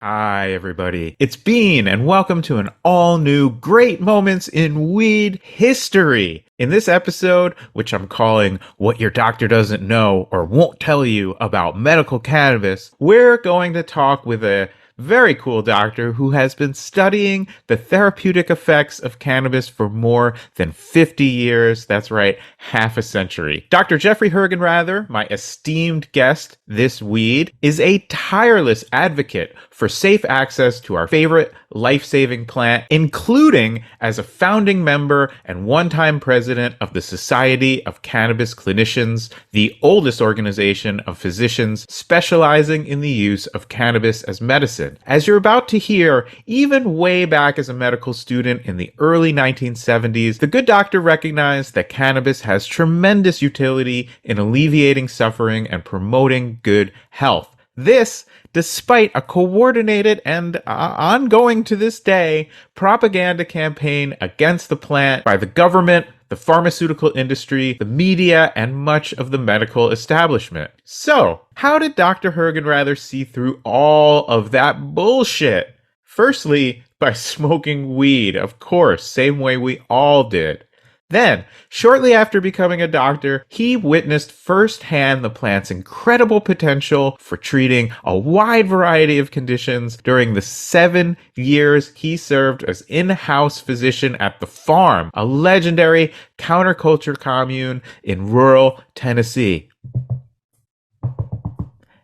Hi, everybody. It's Bean, and welcome to an all new Great Moments in Weed History. In this episode, which I'm calling What Your Doctor Doesn't Know or Won't Tell You About Medical Cannabis, we're going to talk with a very cool doctor who has been studying the therapeutic effects of cannabis for more than 50 years. That's right, half a century. Dr. Jeffrey Hergenrather, my esteemed guest this weed, is a tireless advocate for safe access to our favorite life-saving plant, including as a founding member and one-time president of the Society of Cannabis Clinicians, the oldest organization of physicians specializing in the use of cannabis as medicine. As you're about to hear, even way back as a medical student in the early 1970s, the good doctor recognized that cannabis has tremendous utility in alleviating suffering and promoting good health. This, despite a coordinated and ongoing to this day propaganda campaign against the plant by the government, the pharmaceutical industry, the media, and much of the medical establishment. So, how did Dr. Hergenrather see through all of that bullshit? Firstly, by smoking weed, of course, same way we all did. Then, shortly after becoming a doctor, he witnessed firsthand the plant's incredible potential for treating a wide variety of conditions during the 7 years he served as in-house physician at the farm, a legendary counterculture commune in rural Tennessee.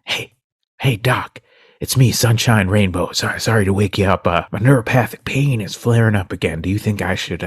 Hey, Doc. It's me, Sunshine Rainbow. Sorry to wake you up. My neuropathic pain is flaring up again. Do you think I should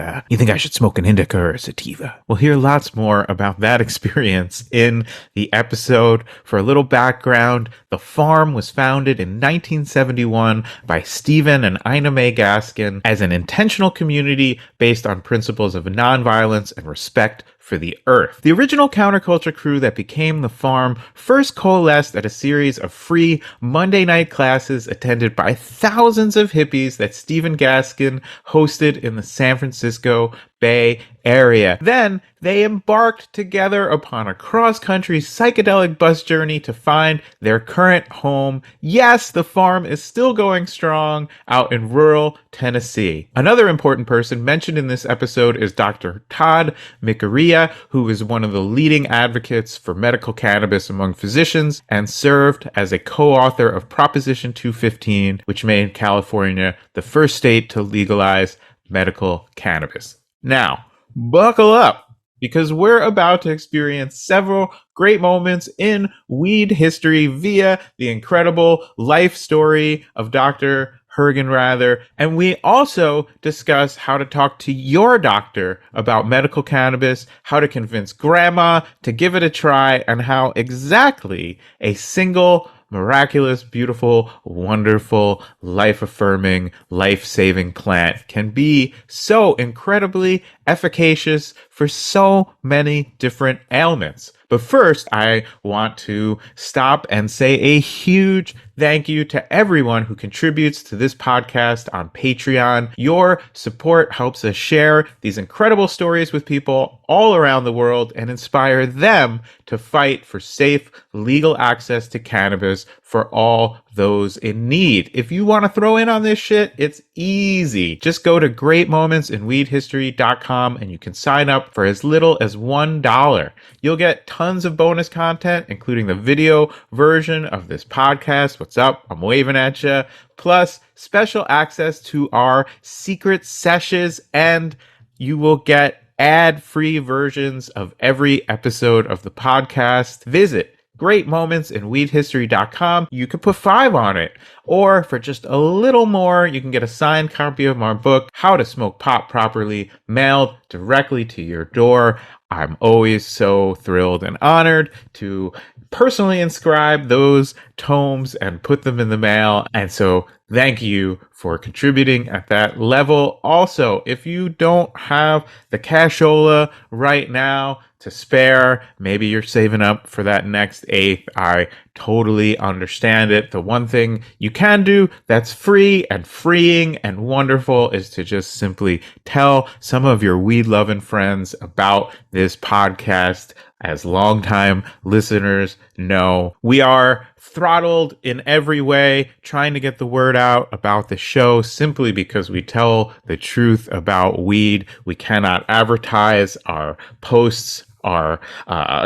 smoke an indica or a sativa? We'll hear lots more about that experience in the episode. For a little background, the farm was founded in 1971 by Stephen and Ina Mae Gaskin as an intentional community based on principles of nonviolence and respect for the earth. The original counterculture crew that became the farm first coalesced at a series of free Monday night classes attended by thousands of hippies that Stephen Gaskin hosted in the San Francisco Bay Area. Then they embarked together upon a cross-country psychedelic bus journey to find their current home. Yes, the farm is still going strong out in rural Tennessee. Another important person mentioned in this episode is Dr. Todd Mikaria, who is one of the leading advocates for medical cannabis among physicians and served as a co-author of Proposition 215, which made California the first state to legalize medical cannabis. Now, buckle up, because we're about to experience several great moments in weed history via the incredible life story of Dr. Hergenrather, and we also discuss how to talk to your doctor about medical cannabis, how to convince grandma to give it a try, and how exactly a single miraculous, beautiful, wonderful, life-affirming, life-saving plant can be so incredibly efficacious for so many different ailments. But first, I want to stop and say a huge thank you to everyone who contributes to this podcast on Patreon. Your support helps us share these incredible stories with people all around the world and inspire them to fight for safe, legal access to cannabis for all those in need. If you want to throw in on this shit, it's easy. Just go to greatmomentsInWeedHistory.com and you can sign up for as little as $1. You'll get tons of bonus content, including the video version of this podcast. What's up? I'm waving at you. Plus, special access to our secret sessions, and you will get ad-free versions of every episode of the podcast. Visit greatmomentsinweedhistory.com. You could put 5 on it. Or for just a little more, you can get a signed copy of my book, How to Smoke Pot Properly, mailed directly to your door. I'm always so thrilled and honored to personally inscribe those tomes and put them in the mail. And so thank you for contributing at that level. Also, if you don't have the cashola right now to spare, maybe you're saving up for that next eighth. I totally understand it. The one thing you can do that's free and freeing and wonderful is to just simply tell some of your weed-loving friends about this this podcast, as longtime listeners know, we are throttled in every way trying to get the word out about the show simply because we tell the truth about weed. We cannot advertise. Our posts are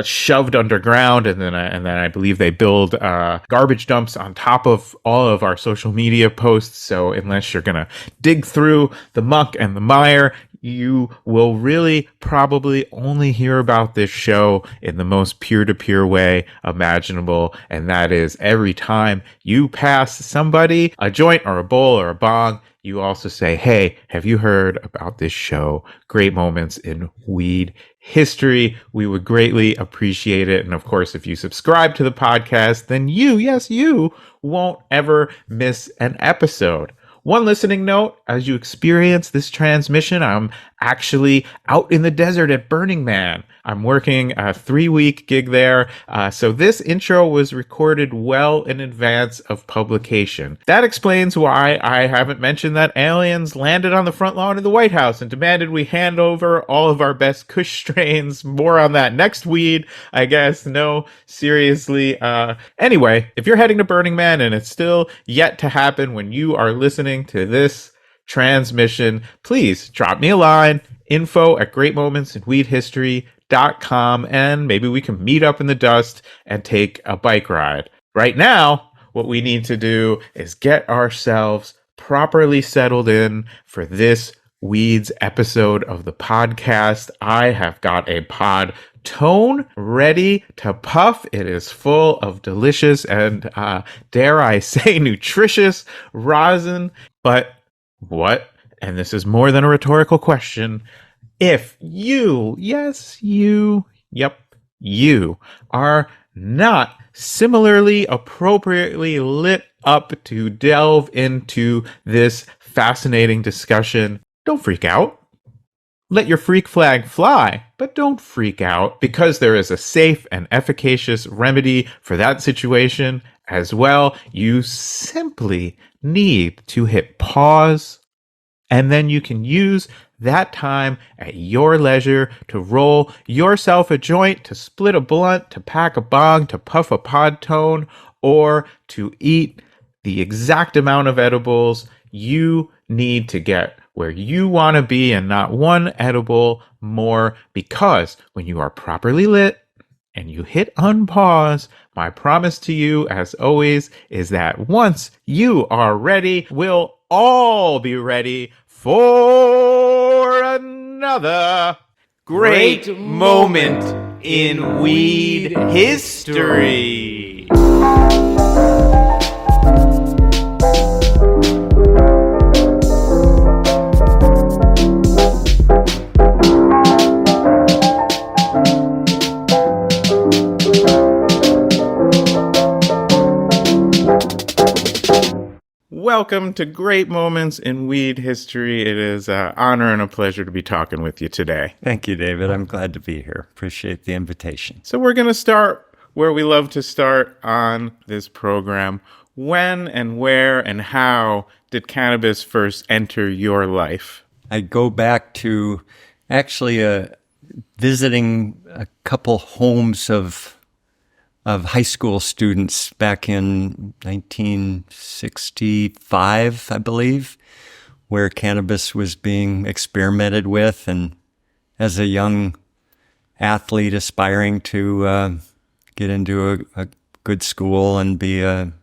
shoved underground, and then I believe they build garbage dumps on top of all of our social media posts. So unless you're gonna dig through the muck and the mire, you will really probably only hear about this show in the most peer-to-peer way imaginable, and that is every time you pass somebody a joint or a bowl or a bong, you also say, hey, have you heard about this show? Great Moments in Weed History. We would greatly appreciate it. And of course, if you subscribe to the podcast, then you won't ever miss an episode. One listening note, as you experience this transmission, I'm actually out in the desert at Burning Man. I'm working a 3-week gig there, so this intro was recorded well in advance of publication. That explains why I haven't mentioned that aliens landed on the front lawn of the White House and demanded we hand over all of our best Kush strains. More on that next weed, I guess. No, seriously. Anyway, if you're heading to Burning Man and it's still yet to happen when you are listening to this transmission, please drop me a line, info@greatmomentsinweedhistory.com, and maybe we can meet up in the dust and take a bike ride. Right now, what we need to do is get ourselves properly settled in for this Weeds episode of the podcast. I have got a pod tone ready to puff. It is full of delicious and, dare I say, nutritious rosin. But what, and this is more than a rhetorical question, if you, yes, you are not similarly appropriately lit up to delve into this fascinating discussion, don't freak out. Let your freak flag fly, but don't freak out, because there is a safe and efficacious remedy for that situation as well. You simply need to hit pause, and then you can use that time at your leisure to roll yourself a joint, to split a blunt, to pack a bong, to puff a pod tone, or to eat the exact amount of edibles you need to get where you want to be, and not one edible more, because when you are properly lit and you hit unpause, my promise to you, as always, is that once you are ready, we'll all be ready for another great moment in weed history. Welcome to Great Moments in Weed History. It is an honor and a pleasure to be talking with you today. Thank you, David. I'm glad to be here. Appreciate the invitation. So we're going to start where we love to start on this program. When and where and how did cannabis first enter your life? I go back to actually visiting a couple homes of high school students back in 1965, I believe, where cannabis was being experimented with. And as a young athlete aspiring to get into a good school and be in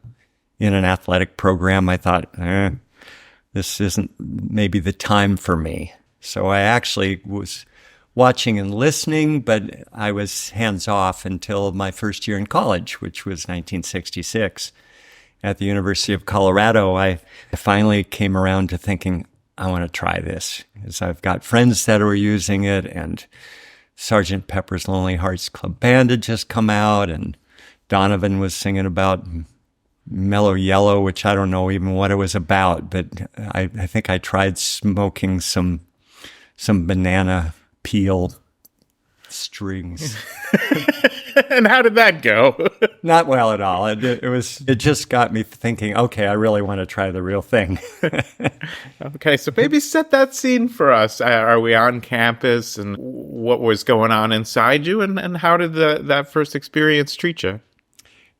an athletic program, I thought, this isn't maybe the time for me. So I actually was watching and listening, but I was hands off until my first year in college, which was 1966. At the University of Colorado, I finally came around to thinking, I want to try this, because I've got friends that were using it, and Sgt. Pepper's Lonely Hearts Club Band had just come out, and Donovan was singing about Mellow Yellow, which I don't know even what it was about, but I think I tried smoking some banana peel strings. And how did that go? Not well at all. It just got me thinking, okay, I really want to try the real thing. Okay, so maybe set that scene for us. Are we on campus, and what was going on inside you, and how did that first experience treat you?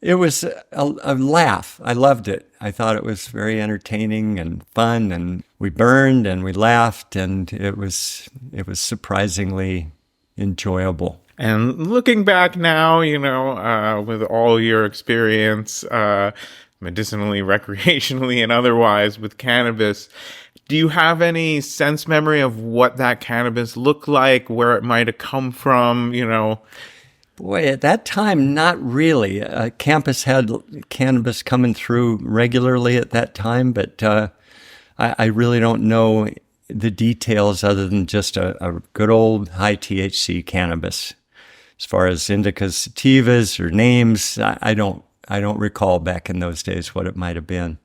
It was a laugh. I loved it. I thought it was very entertaining and fun, and we burned and we laughed, and it was surprisingly enjoyable. And looking back now, with all your experience, medicinally, recreationally, and otherwise with cannabis, do you have any sense memory of what that cannabis looked like, where it might have come from, Boy, at that time, not really. Campus had cannabis coming through regularly at that time, but I really don't know the details other than just a good old high THC cannabis. As far as indicas, sativas, or names, I don't recall back in those days what it might have been.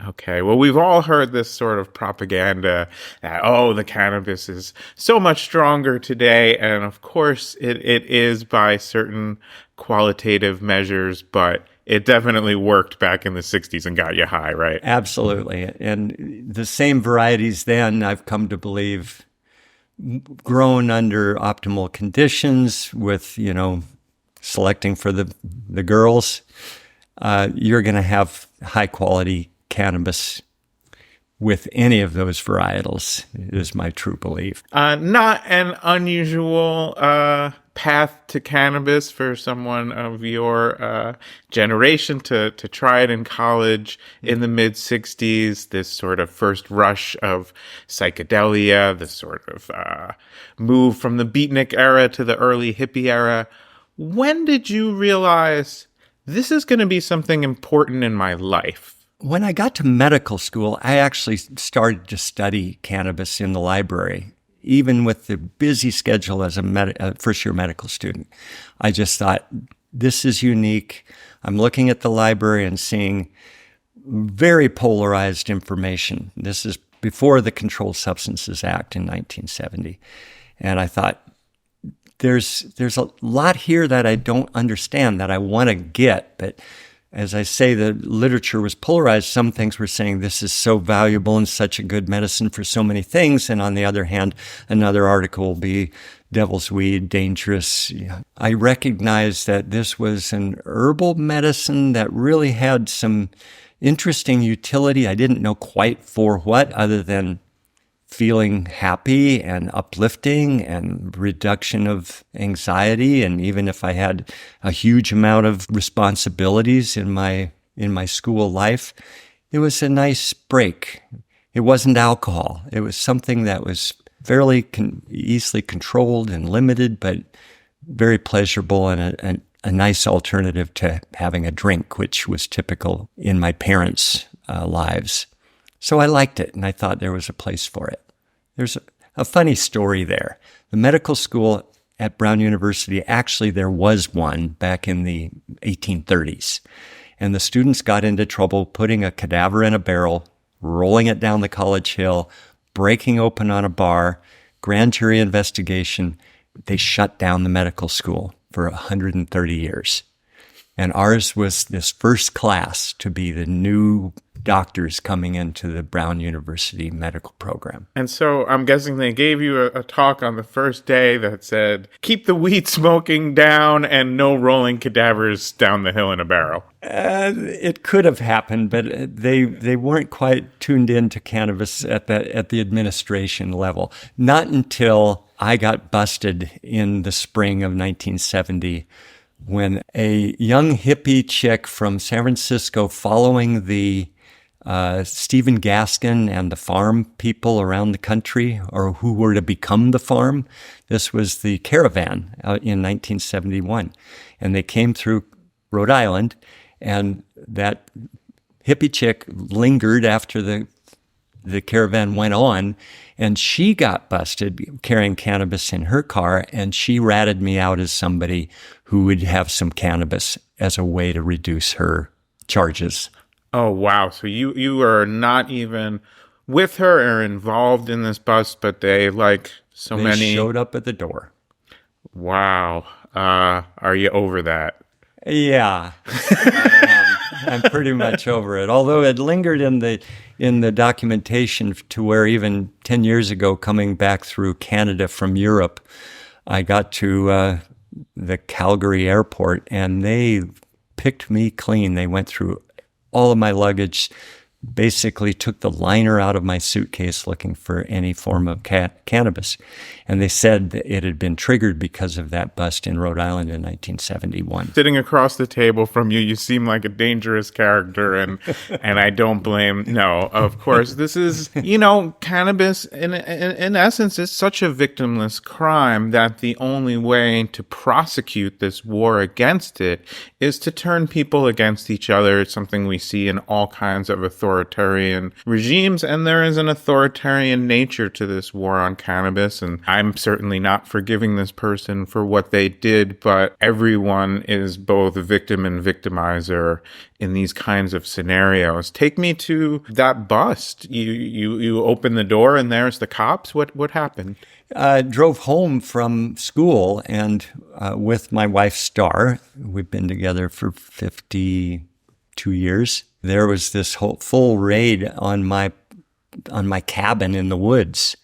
Okay, well, we've all heard this sort of propaganda that, the cannabis is so much stronger today. And of course, it is by certain qualitative measures, but it definitely worked back in the 60s and got you high, right? Absolutely. And the same varieties then, I've come to believe, grown under optimal conditions with, selecting for the girls, you're going to have high quality cannabis with any of those varietals, is my true belief. Not an unusual path to cannabis for someone of your generation to try it in college in the mid 60s, this sort of first rush of psychedelia, this sort of move from the beatnik era to the early hippie era. When did you realize this is going to be something important in my life? When I got to medical school, I actually started to study cannabis in the library, even with the busy schedule as a first-year medical student. I just thought, this is unique. I'm looking at the library and seeing very polarized information. This is before the Controlled Substances Act in 1970. And I thought, there's a lot here that I don't understand, that I want to get, but as I say, the literature was polarized. Some things were saying this is so valuable and such a good medicine for so many things. And on the other hand, another article will be devil's weed, dangerous. I recognized that this was an herbal medicine that really had some interesting utility. I didn't know quite for what, other than feeling happy and uplifting and reduction of anxiety. And even if I had a huge amount of responsibilities in my school life, it was a nice break. It wasn't alcohol. It was something that was fairly easily controlled and limited, but very pleasurable and a nice alternative to having a drink, which was typical in my parents' lives. So I liked it, and I thought there was a place for it. There's a funny story there. The medical school at Brown University, actually there was one back in the 1830s. And the students got into trouble putting a cadaver in a barrel, rolling it down the college hill, breaking open on a bar, grand jury investigation. They shut down the medical school for 130 years. And ours was this first class to be the new doctors coming into the Brown University medical program. And so I'm guessing they gave you a talk on the first day that said, keep the weed smoking down and no rolling cadavers down the hill in a barrel. It could have happened, but they weren't quite tuned into cannabis at the administration level. Not until I got busted in the spring of 1970, when a young hippie chick from San Francisco, following the Stephen Gaskin and the farm people around the country, or who were to become the farm. This was the caravan in 1971. And they came through Rhode Island, and that hippie chick lingered after the caravan went on, and she got busted carrying cannabis in her car, and she ratted me out as somebody who would have some cannabis as a way to reduce her charges. Oh, wow. So you are not even with her or involved in this bust, but they, like so they many... showed up at the door. Wow. are you over that? Yeah, I'm pretty much over it. Although it lingered in the documentation to where even 10 years ago, coming back through Canada from Europe, I got to the Calgary airport and they picked me clean. They went through all of my luggage, basically took the liner out of my suitcase looking for any form of cannabis. And they said that it had been triggered because of that bust in Rhode Island in 1971. Sitting across the table from you, you seem like a dangerous character, and I don't blame. No, of course, this is, cannabis in essence is such a victimless crime that the only way to prosecute this war against it is to turn people against each other. It's something we see in all kinds of authoritarian regimes, and there is an authoritarian nature to this war on cannabis, and I'm certainly not forgiving this person for what they did, but everyone is both a victim and victimizer in these kinds of scenarios. Take me to that bust. You open the door and there's the cops. What happened? Drove home from school and with my wife Star. We've been together for 52 years. There was this whole full raid on my cabin in the woods.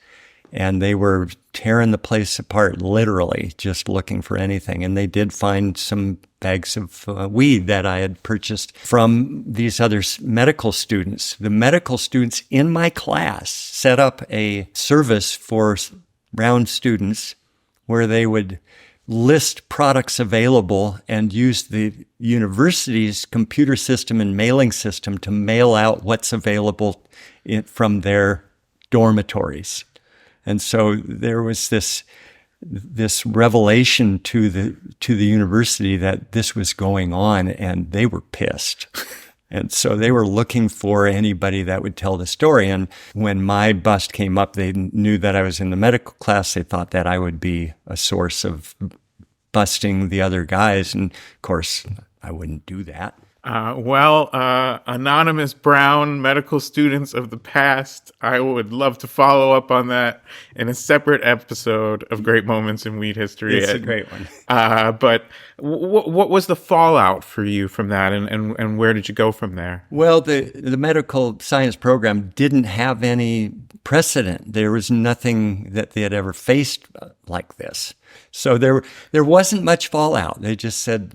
And they were tearing the place apart, literally, just looking for anything. And they did find some bags of weed that I had purchased from these other medical students. The medical students in my class set up a service for Brown students where they would list products available and use the university's computer system and mailing system to mail out what's available from their dormitories. And so there was this revelation to the university that this was going on, and they were pissed. And so they were looking for anybody that would tell the story. And when my bust came up, they knew that I was in the medical class. They thought that I would be a source of busting the other guys. And of course, I wouldn't do that. Anonymous Brown medical students of the past, I would love to follow up on that in a separate episode of Great Moments in Weed History. It's a great one. But what was the fallout for you from that, and where did you go from there? Well, the medical science program didn't have any precedent. There was nothing that they had ever faced like this. So there wasn't much fallout. They just said,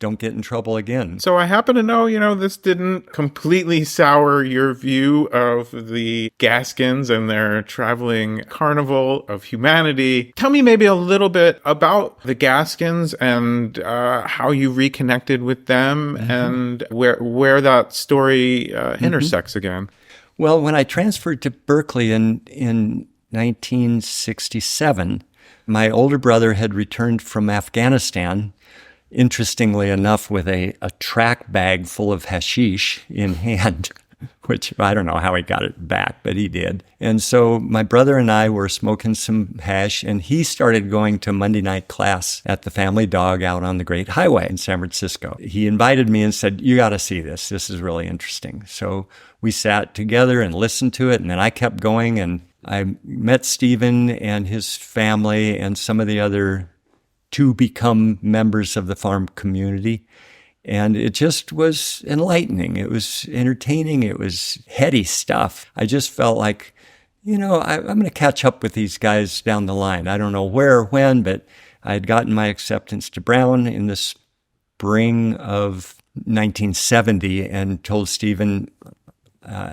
don't get in trouble again. So I happen to know, this didn't completely sour your view of the Gaskins and their traveling carnival of humanity. Tell me maybe a little bit about the Gaskins and how you reconnected with them and where that story intersects again. Well, when I transferred to Berkeley in 1967, my older brother had returned from Afghanistan, interestingly enough, with a track bag full of hashish in hand, which I don't know how he got it back, but he did. And so my brother and I were smoking some hash, and he started going to Monday night class at the Family Dog out on the Great Highway in San Francisco. He invited me and said, "You got to see this. This is really interesting." So we sat together and listened to it, and then I kept going, and I met Stephen and his family and some of the other to become members of the farm community. And it just was enlightening. It was entertaining. It was heady stuff. I just felt like, I'm going to catch up with these guys down the line. I don't know where or when, but I had gotten my acceptance to Brown in the spring of 1970 and told Stephen,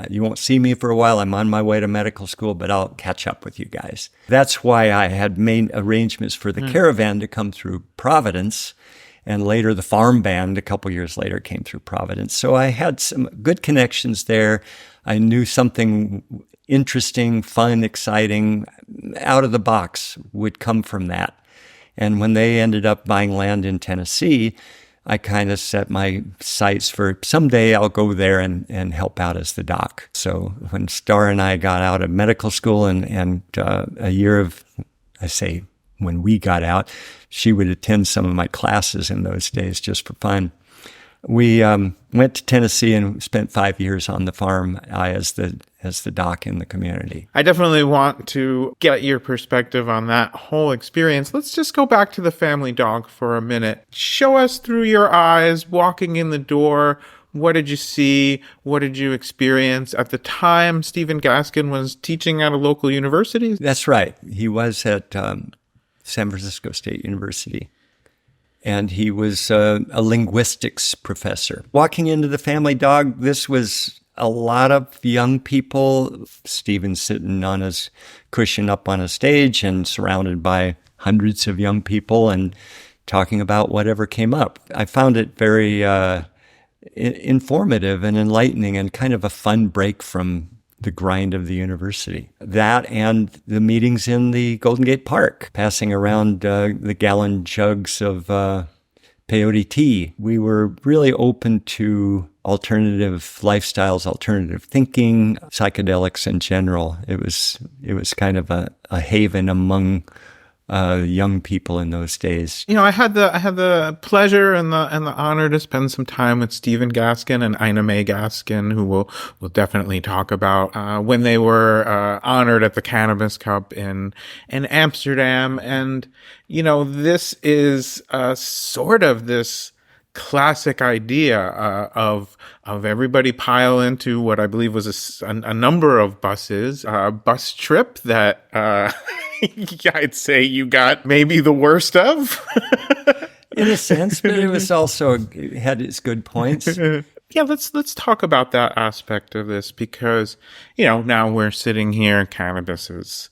you won't see me for a while. I'm on my way to medical school, but I'll catch up with you guys. That's why I had made arrangements for the caravan to come through Providence. And later the farm band, a couple years later, came through Providence. So I had some good connections there. I knew something interesting, fun, exciting, out of the box would come from that. And when they ended up buying land in Tennessee, I kind of set my sights for someday I'll go there and help out as the doc. So when Star and I got out of medical school and a year of, I say when we got out, she would attend some of my classes in those days just for fun. We went to Tennessee and spent 5 years on the farm as the doc in the community. I definitely want to get your perspective on that whole experience. Let's just go back to the family dog for a minute. Show us through your eyes, walking in the door. What did you see? What did you experience? At the time, Stephen Gaskin was teaching at a local university. That's right. He was at San Francisco State University. And he was a linguistics professor. Walking into the family dog, this was a lot of young people. Stephen sitting on his cushion up on a stage and surrounded by hundreds of young people and talking about whatever came up. I found it very informative and enlightening and kind of a fun break from the grind of the university. That and the meetings in the Golden Gate Park, passing around the gallon jugs of peyote tea. We were really open to alternative lifestyles, alternative thinking, psychedelics in general. It was kind of a haven among young people in those days. I had the pleasure and the honor to spend some time with Stephen Gaskin and Ina May Gaskin, who we'll definitely talk about, when they were honored at the Cannabis Cup in Amsterdam. And this is sort of this classic idea of everybody pile into what I believe was a number of buses, a bus trip that I'd say you got maybe the worst of. In a sense, but it was also, it had its good points. Yeah, let's talk about that aspect of this, because now we're sitting here, cannabis is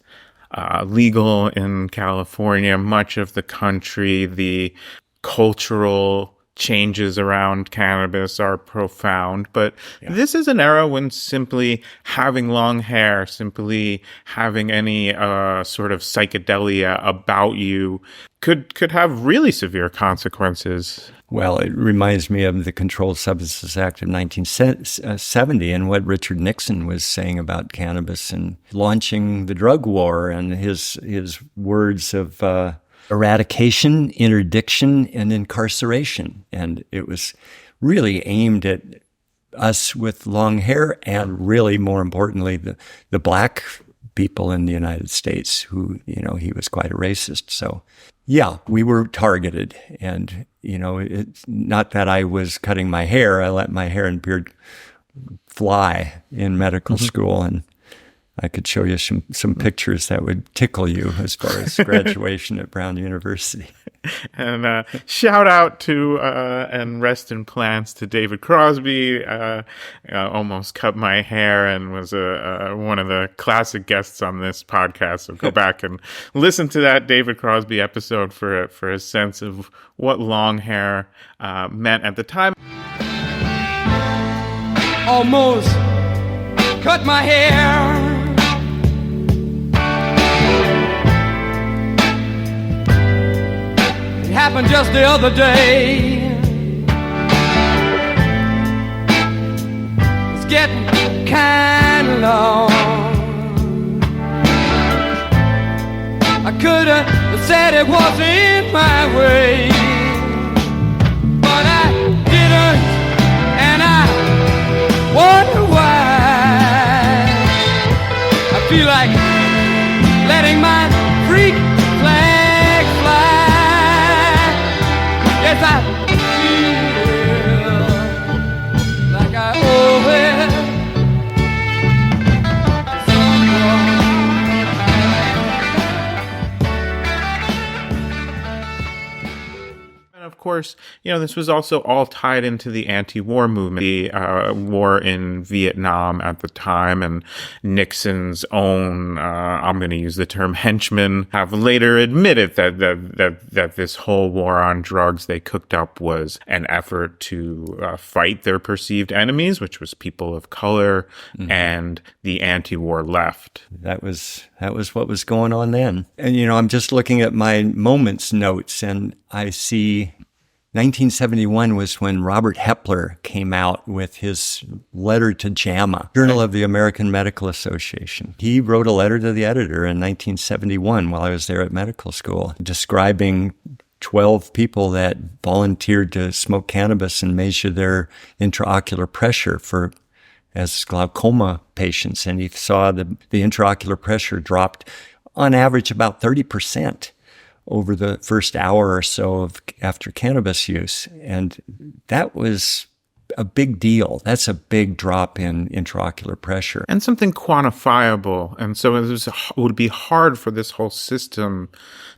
legal in California, much of the country, the cultural changes around cannabis are profound, but this is an era when simply having long hair, simply having any sort of psychedelia about you could have really severe consequences. Well, it reminds me of the Controlled Substances Act of 1970 and what Richard Nixon was saying about cannabis and launching the drug war, and his words of eradication, interdiction, and incarceration. And it was really aimed at us with long hair and really, more importantly, the black people in the United States who, he was quite a racist. So, yeah, we were targeted. And, it's not that I was cutting my hair. I let my hair and beard fly in medical school, and I could show you some pictures that would tickle you as far as graduation at Brown University. And shout out to and rest in plants to David Crosby. Almost cut my hair and was one of the classic guests on this podcast. So go back and listen to that David Crosby episode for a sense of what long hair meant at the time. Almost cut my hair. Happened just the other day. It's getting kind of long. I could have said it wasn't my way, but I didn't, and I wonder why. I feel like letting my freak flag fly. Yes, I feel like I owe it to someone. And of course, this was also all tied into the anti-war movement, the war in Vietnam at the time, and Nixon's own, I'm going to use the term henchmen, have later admitted that this whole war on drugs they cooked up was an effort to fight their perceived enemies, which was people of color and the anti-war left. That was what was going on then. And, I'm just looking at my moments notes, and I see 1971 was when Robert Hepler came out with his letter to JAMA, Journal of the American Medical Association. He wrote a letter to the editor in 1971 while I was there at medical school, describing 12 people that volunteered to smoke cannabis and measure their intraocular pressure as glaucoma patients. And he saw the intraocular pressure dropped on average about 30% over the first hour or so after cannabis use. And that was a big deal. That's a big drop in intraocular pressure. And something quantifiable. And so it would be hard for this whole system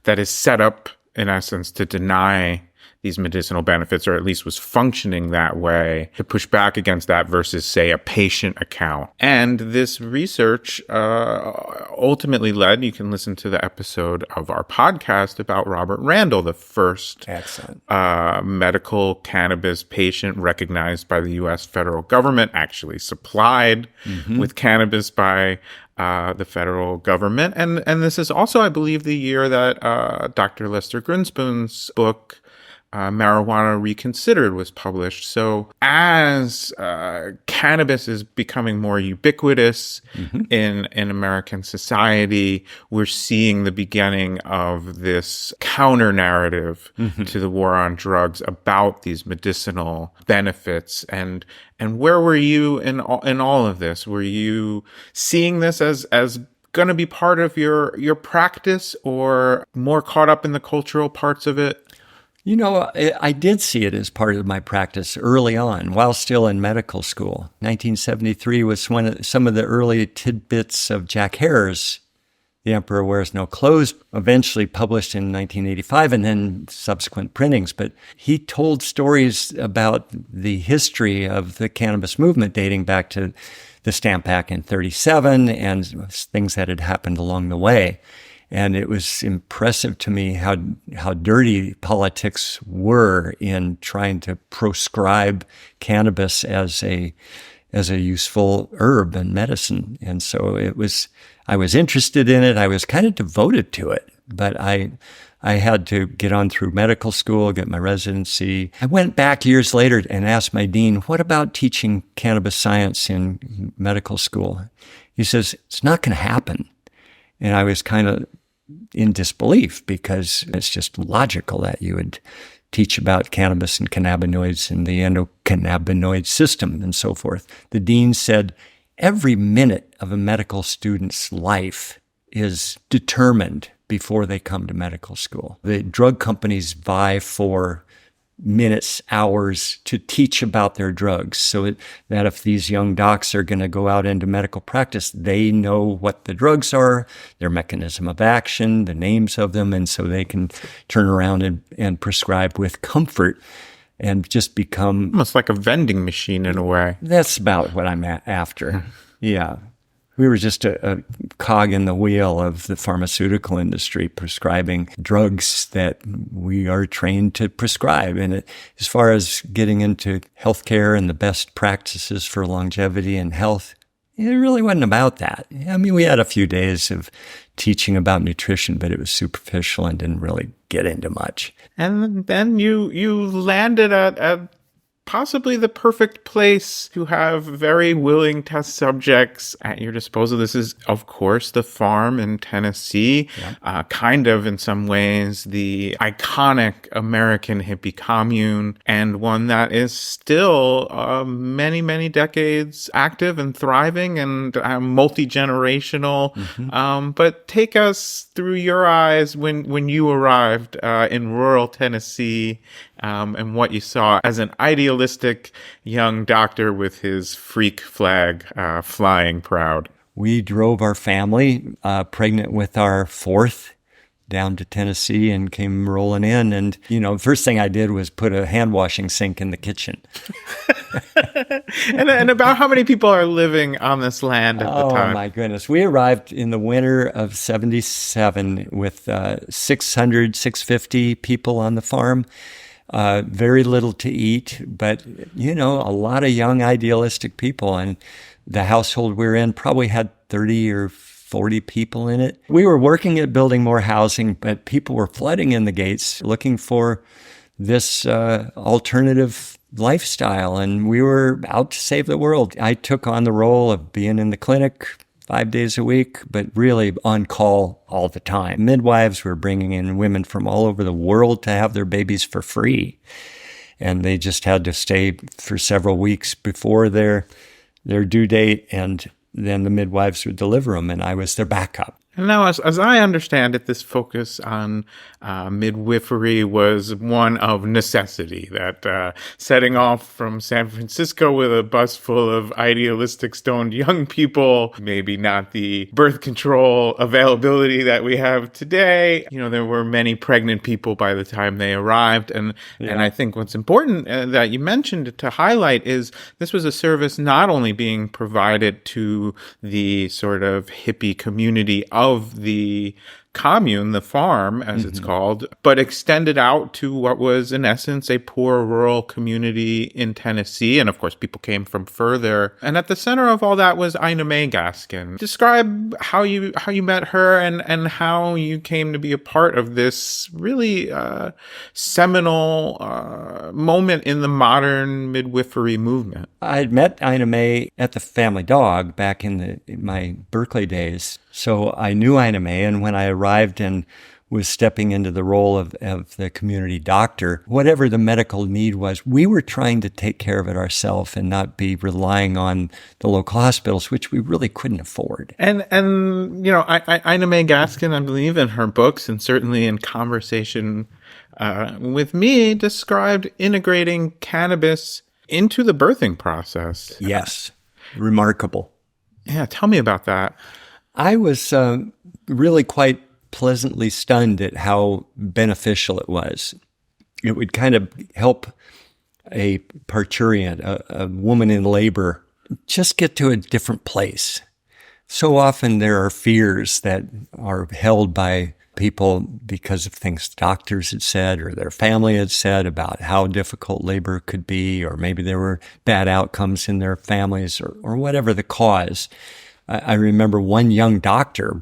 that is set up, in essence, to deny these medicinal benefits, or at least was functioning that way, to push back against that versus, say, a patient account. And this research ultimately led, you can listen to the episode of our podcast about Robert Randall, the first medical cannabis patient recognized by the U.S. federal government, actually supplied with cannabis by the federal government. And this is also, I believe, the year that Dr. Lester Grinspoon's book, Marijuana Reconsidered, was published. So as cannabis is becoming more ubiquitous in American society, we're seeing the beginning of this counter narrative to the war on drugs about these medicinal benefits. And where were you in all of this? Were you seeing this as going to be part of your practice, or more caught up in the cultural parts of it? You know, I did see it as part of my practice early on, while still in medical school. 1973 was some of the early tidbits of Jack Hare's The Emperor Wears No Clothes, eventually published in 1985, and then subsequent printings. But he told stories about the history of the cannabis movement dating back to the Stamp Act in 1937 and things that had happened along the way. And it was impressive to me how dirty politics were in trying to proscribe cannabis as a useful herb and medicine. And so I was interested in it. I was kind of devoted to it, but I had to get on through medical school, get my residency. I went back years later and asked my dean, what about teaching cannabis science in medical school? He says, it's not going to happen. And I was kind of in disbelief, because it's just logical that you would teach about cannabis and cannabinoids and the endocannabinoid system and so forth. The dean said, every minute of a medical student's life is determined before they come to medical school. The drug companies vie for minutes, hours to teach about their drugs, so that if these young docs are going to go out into medical practice, they know what the drugs are, their mechanism of action, the names of them, and so they can turn around and prescribe with comfort and just become... almost like a vending machine in a way. That's about what I'm after. Yeah. We were just a cog in the wheel of the pharmaceutical industry, prescribing drugs that we are trained to prescribe. And as far as getting into healthcare and the best practices for longevity and health, it really wasn't about that. I mean, we had a few days of teaching about nutrition, but it was superficial and didn't really get into much. And then you landed at possibly the perfect place to have very willing test subjects at your disposal. This is, of course, the farm in Tennessee, kind of in some ways the iconic American hippie commune, and one that is still many, many decades active and thriving and multi-generational. But take us through your eyes when you arrived in rural Tennessee, and what you saw as an idealistic young doctor with his freak flag flying proud. We drove our family, pregnant with our fourth, down to Tennessee and came rolling in. And, the first thing I did was put a hand washing sink in the kitchen. and about how many people are living on this land at the time? Oh, my goodness. We arrived in the winter of 77 with 650 people on the farm. Very little to eat, but, a lot of young idealistic people. And the household we're in probably had 30 or 40 people in it. We were working at building more housing, but people were flooding in the gates looking for this alternative lifestyle, and we were out to save the world. I took on the role of being in the clinic 5 days a week, but really on call all the time. Midwives were bringing in women from all over the world to have their babies for free. And they just had to stay for several weeks before their due date, and then the midwives would deliver them, and I was their backup. And now, as I understand it, this focus on midwifery was one of necessity, that setting off from San Francisco with a bus full of idealistic stoned young people, maybe not the birth control availability that we have today. There were many pregnant people by the time they arrived. And I think what's important that you mentioned to highlight is this was a service not only being provided to the sort of hippie community of the commune, the farm, as it's called, but extended out to what was, in essence, a poor rural community in Tennessee. And of course, people came from further. And at the center of all that was Ina May Gaskin. Describe how you met her and how you came to be a part of this really seminal moment in the modern midwifery movement. I had met Ina May at the Family Dog back in my Berkeley days. So I knew Ina May, and when I arrived and was stepping into the role of the community doctor, whatever the medical need was, we were trying to take care of it ourselves and not be relying on the local hospitals, which we really couldn't afford. And Ina May Gaskin, I believe, in her books and certainly in conversation with me, described integrating cannabis into the birthing process. Yes, remarkable. Yeah, tell me about that. I was really quite pleasantly stunned at how beneficial it was. It would kind of help a parturient, a woman in labor, just get to a different place. So often there are fears that are held by people because of things doctors had said or their family had said about how difficult labor could be, or maybe there were bad outcomes in their families, or whatever the cause. I remember one young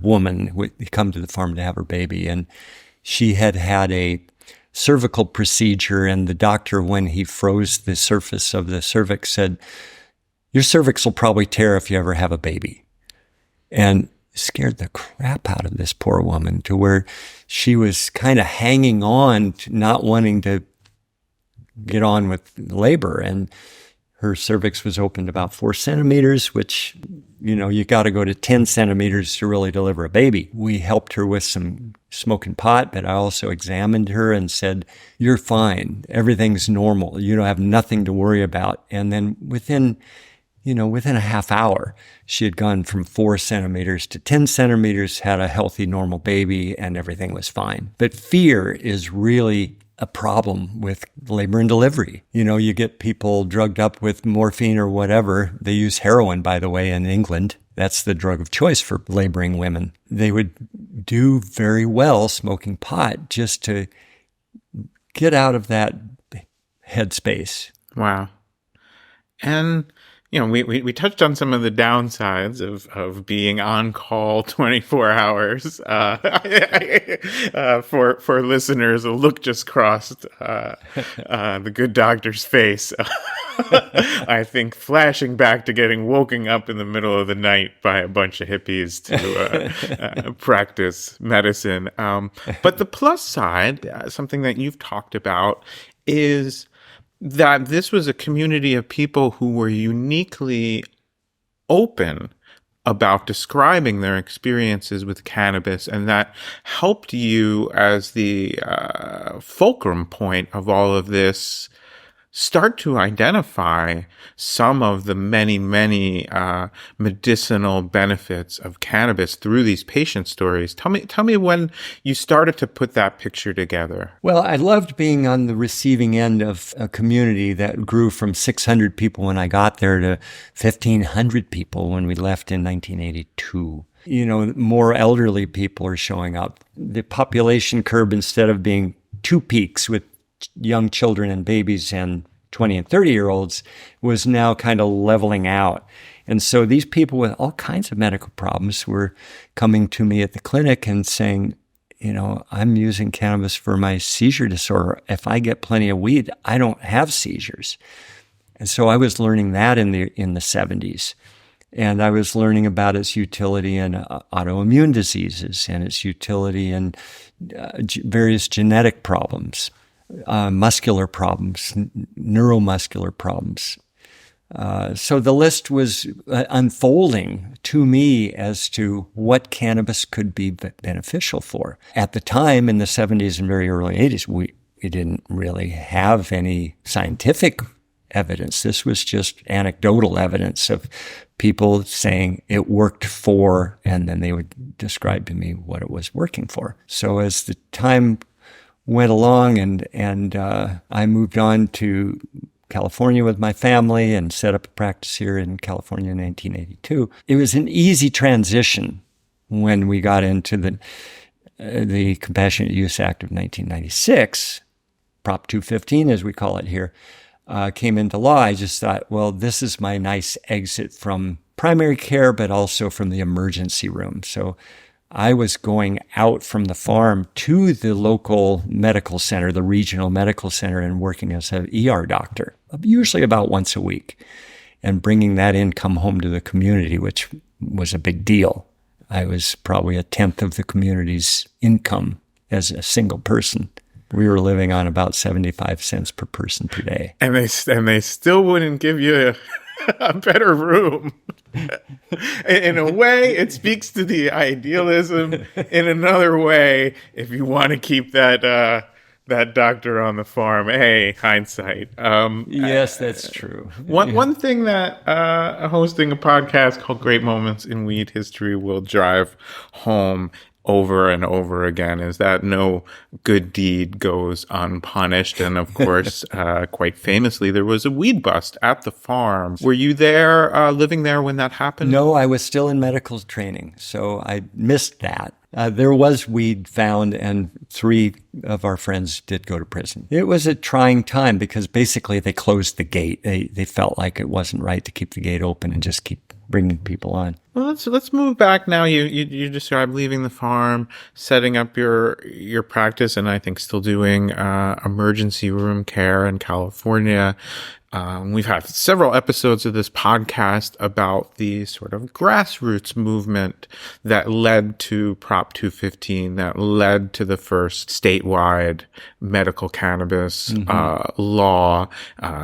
woman would come to the farm to have her baby, and she had had a cervical procedure, and the doctor, when he froze the surface of the cervix, said, "Your cervix will probably tear if you ever have a baby." And scared the crap out of this poor woman to where she was kind of hanging on, to not wanting to get on with labor. And her cervix was opened about 4 centimeters, which, you got to go to 10 centimeters to really deliver a baby. We helped her with some smoking pot, but I also examined her and said, "You're fine. Everything's normal. You don't have nothing to worry about." And then within a half hour, she had gone from 4 centimeters to 10 centimeters, had a healthy, normal baby, and everything was fine. But fear is really a problem with labor and delivery. You get people drugged up with morphine or whatever. They use heroin, by the way, in England. That's the drug of choice for laboring women. They would do very well smoking pot just to get out of that headspace. Wow. And we touched on some of the downsides of being on call 24 hours. For listeners, a look just crossed the good doctor's face. I think flashing back to getting woken up in the middle of the night by a bunch of hippies to practice medicine. But the plus side, something that you've talked about, is that this was a community of people who were uniquely open about describing their experiences with cannabis, and that helped you, as the fulcrum point of all of this, start to identify some of the many, many medicinal benefits of cannabis through these patient stories. Tell me when you started to put that picture together. Well, I loved being on the receiving end of a community that grew from 600 people when I got there to 1,500 people when we left in 1982. More elderly people are showing up. The population curve, instead of being 2 peaks with young children and babies and 20 and 30-year-olds, was now kind of leveling out. And so these people with all kinds of medical problems were coming to me at the clinic and saying, I'm using cannabis for my seizure disorder. If I get plenty of weed, I don't have seizures. And so I was learning that in the 70s. And I was learning about its utility in autoimmune diseases and its utility in various genetic problems, muscular problems, neuromuscular problems. So the list was unfolding to me as to what cannabis could be beneficial for. At the time, in the 70s and very early 80s, we didn't really have any scientific evidence. This was just anecdotal evidence of people saying it worked for, and then they would describe to me what it was working for. So as the time went along and I moved on to California with my family and set up a practice here in California in 1982. It was an easy transition when we got into the Compassionate Use Act of 1996, Prop 215 as we call it here, came into law. I just thought, well, this is my nice exit from primary care, but also from the emergency room. So I was going out from the farm to the local medical center, the regional medical center, and working as an ER doctor, usually about once a week, and bringing that income home to the community, which was a big deal. I was probably a tenth of the community's income as a single person. We were living on about 75 cents per person per day. And they still wouldn't give you a better room. In a way, it speaks to the idealism. In another way, if you want to keep that doctor on the farm, hey, hindsight. Yes, that's true. One thing that hosting a podcast called Great Moments in Weed History will drive home over and over again is that no good deed goes unpunished. And of course, quite famously, there was a weed bust at the farm. Were you there, living there when that happened? No, I was still in medical training, so I missed that. There was weed found, and 3 of our friends did go to prison. It was a trying time because basically they closed the gate. They felt like it wasn't right to keep the gate open and just keep bringing people on. Well, let's move back now. You described leaving the farm, setting up your practice, and I think still doing emergency room care in California. We've had several episodes of this podcast about the sort of grassroots movement that led to Prop 215, that led to the first statewide medical cannabis law.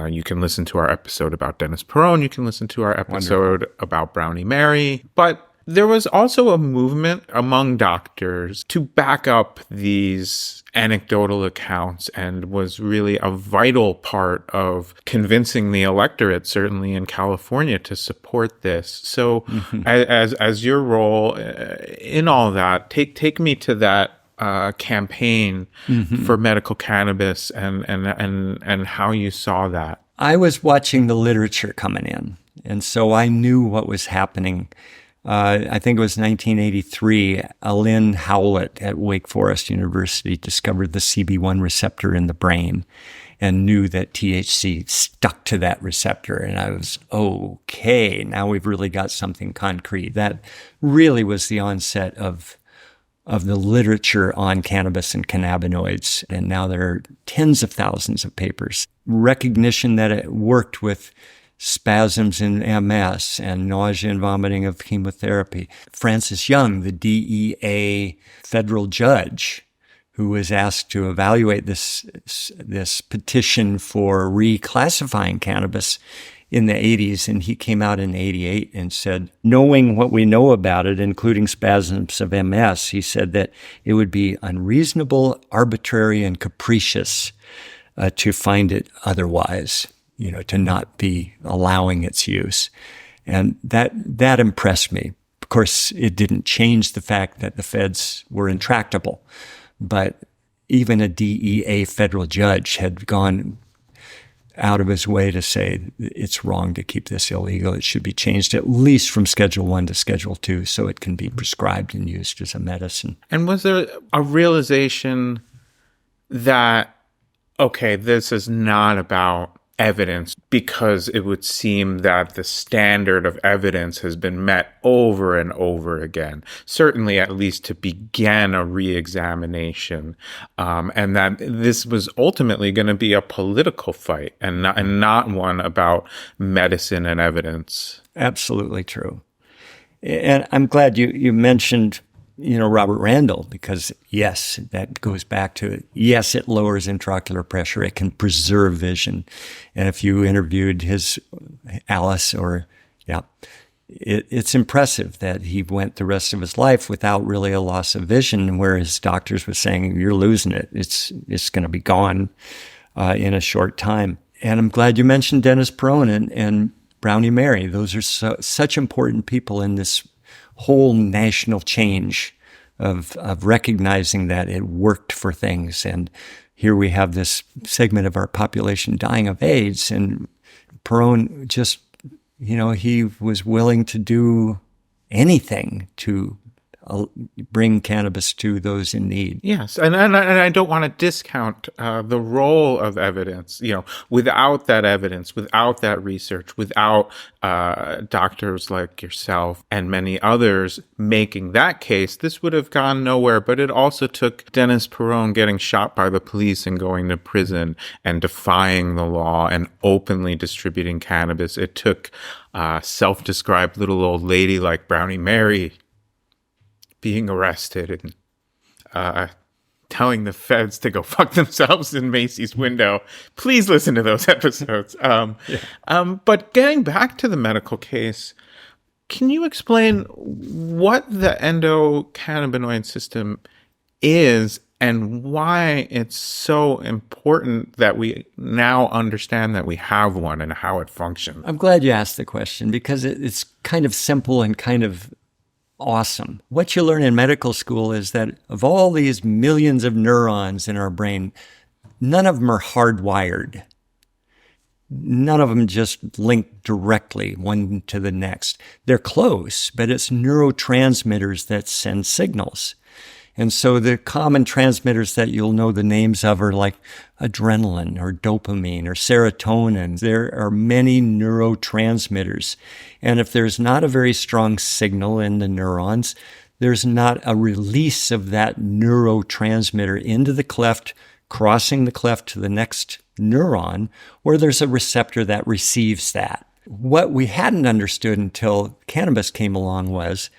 You can listen to our episode about Dennis Perone. You can listen to our episode about Brownie Mary. But there was also a movement among doctors to back up these anecdotal accounts and was really a vital part of convincing the electorate, certainly in California, to support this. So as your role in all that, take me to that campaign for medical cannabis and how you saw that. I was watching the literature coming in, and so I knew what was happening. I think it was 1983, Lynn Howlett at Wake Forest University discovered the CB1 receptor in the brain and knew that THC stuck to that receptor. And I was, okay, now we've really got something concrete. That really was the onset of the literature on cannabis and cannabinoids. And now there are tens of thousands of papers. Recognition that it worked with spasms in MS and nausea and vomiting of chemotherapy. Francis Young, the DEA federal judge, who was asked to evaluate this petition for reclassifying cannabis in the 80s, and he came out in 88 and said, knowing what we know about it, including spasms of MS, he said that it would be unreasonable, arbitrary, and capricious to find it otherwise. To not be allowing its use. And that impressed me. Of course, it didn't change the fact that the feds were intractable, but even a DEA federal judge had gone out of his way to say it's wrong to keep this illegal. It should be changed at least from Schedule 1 to Schedule 2 so it can be prescribed and used as a medicine. And was there a realization that, okay, this is not about evidence, because it would seem that the standard of evidence has been met over and over again, certainly at least to begin a re-examination, and that this was ultimately going to be a political fight and not one about medicine and evidence. Absolutely true. And I'm glad you mentioned, Robert Randall, because yes, that goes back to, yes, it lowers intraocular pressure. It can preserve vision. And if you interviewed Alice it's impressive that he went the rest of his life without really a loss of vision, where his doctors were saying, you're losing it. It's going to be gone in a short time. And I'm glad you mentioned Dennis Perone and Brownie Mary. Those are such important people in this whole national change of recognizing that it worked for things. And here we have this segment of our population dying of AIDS, and Perone just, he was willing to do anything to bring cannabis to those in need. Yes, and I don't want to discount the role of evidence. Without that evidence, without that research, without doctors like yourself and many others making that case, this would have gone nowhere. But it also took Dennis Perone getting shot by the police and going to prison and defying the law and openly distributing cannabis. It took self-described little old lady like Brownie Mary being arrested and telling the feds to go fuck themselves in Macy's window. Please listen to those episodes. But getting back to the medical case, can you explain what the endocannabinoid system is and why it's so important that we now understand that we have one and how it functions? I'm glad you asked the question, because it's kind of simple and kind of awesome. What you learn in medical school is that of all these millions of neurons in our brain, none of them are hardwired. None of them just link directly one to the next. They're close, but it's neurotransmitters that send signals. And so the common transmitters that you'll know the names of are like adrenaline or dopamine or serotonin. There are many neurotransmitters. And if there's not a very strong signal in the neurons, there's not a release of that neurotransmitter into the cleft, crossing the cleft to the next neuron, where there's a receptor that receives that. What we hadn't understood until cannabis came along was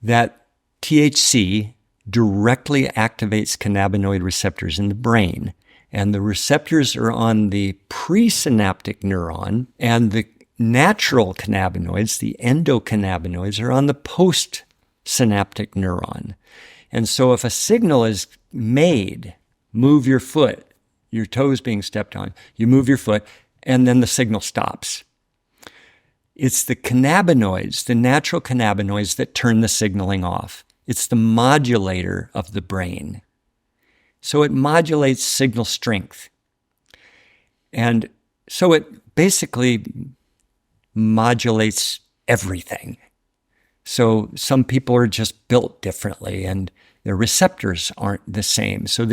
that THC directly activates cannabinoid receptors in the brain. And the receptors are on the presynaptic neuron, and the natural cannabinoids, the endocannabinoids, are on the postsynaptic neuron. And so if a signal is made, move your foot, your toes being stepped on, you move your foot, and then the signal stops. It's the cannabinoids, the natural cannabinoids, that turn the signaling off. It's the modulator of the brain. So it modulates signal strength. And so it basically modulates everything. So some people are just built differently and their receptors aren't the same. So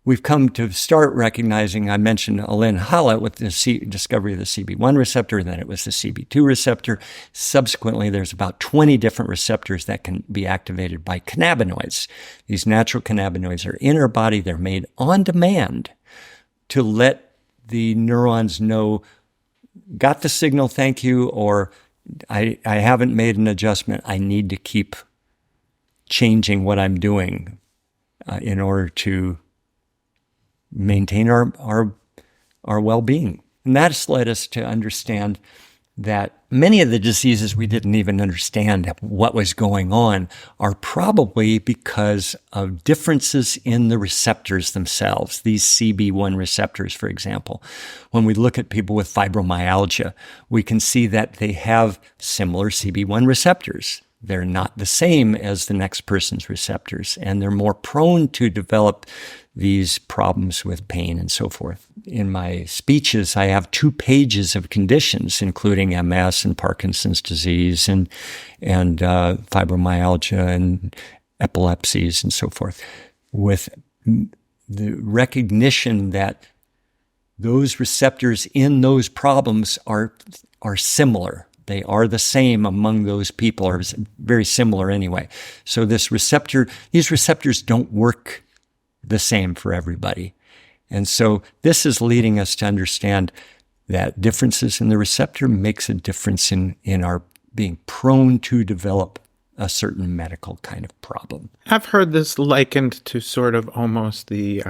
we've come to start recognizing, I mentioned Alin Hallett with the discovery of the CB1 receptor, then it was the CB2 receptor. Subsequently, there's about 20 different receptors that can be activated by cannabinoids. These natural cannabinoids are in our body. They're made on demand to let the neurons know, got the signal, thank you, or I haven't made an adjustment. I need to keep changing what I'm doing in order to maintain our well-being. And that's led us to understand that many of the diseases we didn't even understand what was going on are probably because of differences in the receptors themselves, these CB1 receptors, for example. When we look at people with fibromyalgia, we can see that they have similar CB1 receptors. They're not the same as the next person's receptors, and they're more prone to develop these problems with pain and so forth. In my speeches, I have 2 pages of conditions, including MS and Parkinson's disease and fibromyalgia and epilepsies and so forth, with the recognition that those receptors in those problems are similar. They are the same among those people, or very similar anyway. So these receptors don't work the same for everybody. And so this is leading us to understand that differences in the receptor makes a difference in our being prone to develop a certain medical kind of problem. I've heard this likened to sort of almost the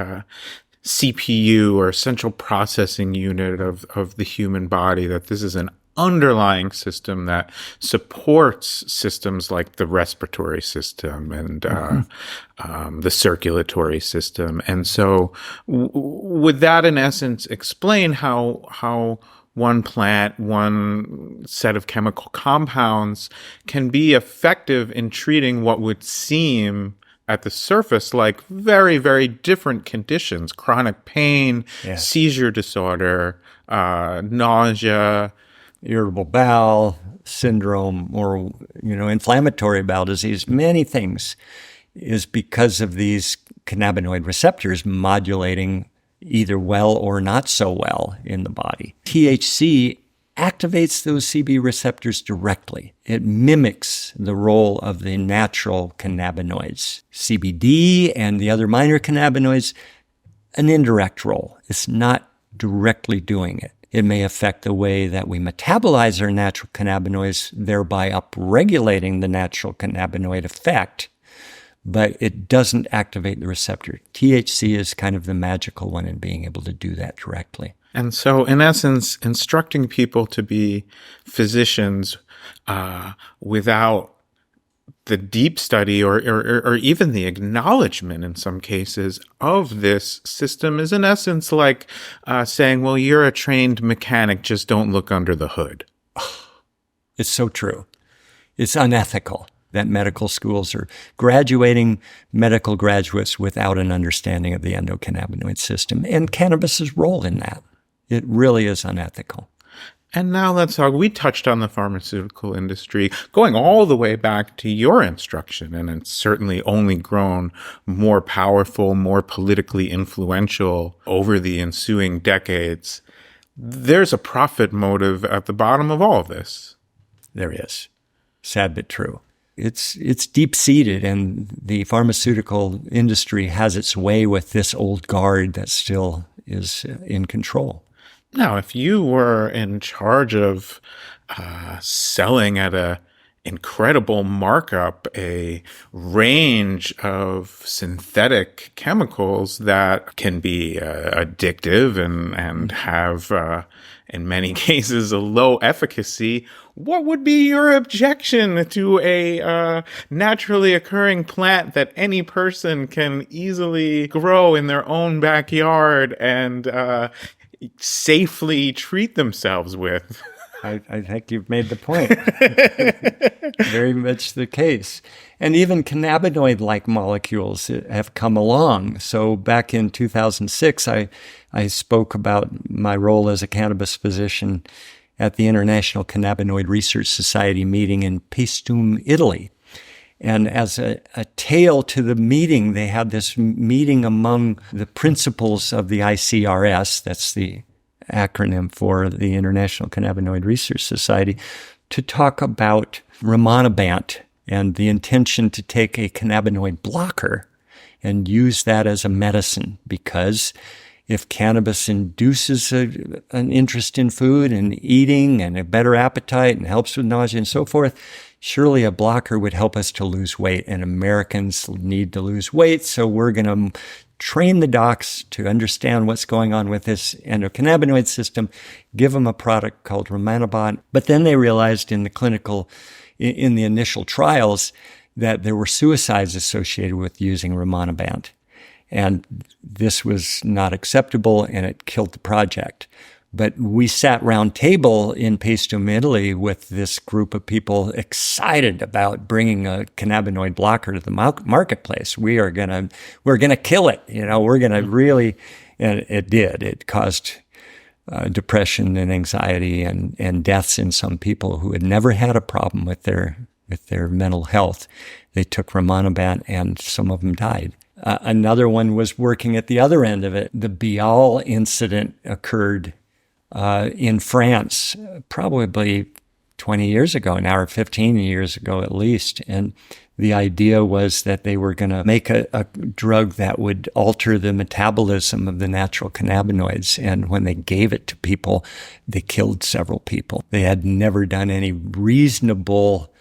CPU, or central processing unit of the human body, that this is an underlying system that supports systems like the respiratory system and the circulatory system. And so would that in essence explain how one plant, one set of chemical compounds can be effective in treating what would seem at the surface like very, very different conditions: chronic pain, seizure disorder, nausea, irritable bowel syndrome, or, inflammatory bowel disease, many things, is because of these cannabinoid receptors modulating either well or not so well in the body. THC activates those CB receptors directly. It mimics the role of the natural cannabinoids. CBD and the other minor cannabinoids, an indirect role. It's not directly doing it. It may affect the way that we metabolize our natural cannabinoids, thereby upregulating the natural cannabinoid effect, but it doesn't activate the receptor. THC is kind of the magical one in being able to do that directly. And so, in essence, instructing people to be physicians without the deep study or even the acknowledgement in some cases of this system is in essence like saying, well, you're a trained mechanic, just don't look under the hood. It's so true. It's unethical that medical schools are graduating medical graduates without an understanding of the endocannabinoid system and cannabis's role in that. It really is unethical. And now let's talk. We touched on the pharmaceutical industry going all the way back to your instruction, and it's certainly only grown more powerful, more politically influential over the ensuing decades. There's a profit motive at the bottom of all of this. There is. Sad but true. It's deep-seated, and the pharmaceutical industry has its way with this old guard that still is in control. Now, if you were in charge of selling at a incredible markup a range of synthetic chemicals that can be addictive and have, in many cases, a low efficacy, what would be your objection to a naturally occurring plant that any person can easily grow in their own backyard and safely treat themselves with? I think you've made the point. Very much the case. And even cannabinoid-like molecules have come along. So back in 2006, I spoke about my role as a cannabis physician at the International Cannabinoid Research Society meeting in Paestum, Italy. And as a tail to the meeting, they had this meeting among the principals of the ICRS, that's the acronym for the International Cannabinoid Research Society, to talk about rimonabant and the intention to take a cannabinoid blocker and use that as a medicine, because if cannabis induces an interest in food and eating and a better appetite and helps with nausea and so forth, surely a blocker would help us to lose weight, and Americans need to lose weight. So we're going to train the docs to understand what's going on with this endocannabinoid system, give them a product called rimonabant. But then they realized in the initial trials that there were suicides associated with using rimonabant. And this was not acceptable, and it killed the project. But we sat round table in Paestum, Italy, with this group of people excited about bringing a cannabinoid blocker to the marketplace. We're gonna kill it. We're gonna really, and it did. It caused depression and anxiety and deaths in some people who had never had a problem with their mental health. They took rimonabant, and some of them died. Another one was working at the other end of it. The Bial incident occurred in France probably 20 years ago now, or 15 years ago at least. And the idea was that they were going to make a drug that would alter the metabolism of the natural cannabinoids. And when they gave it to people, they killed several people. They had never done any reasonable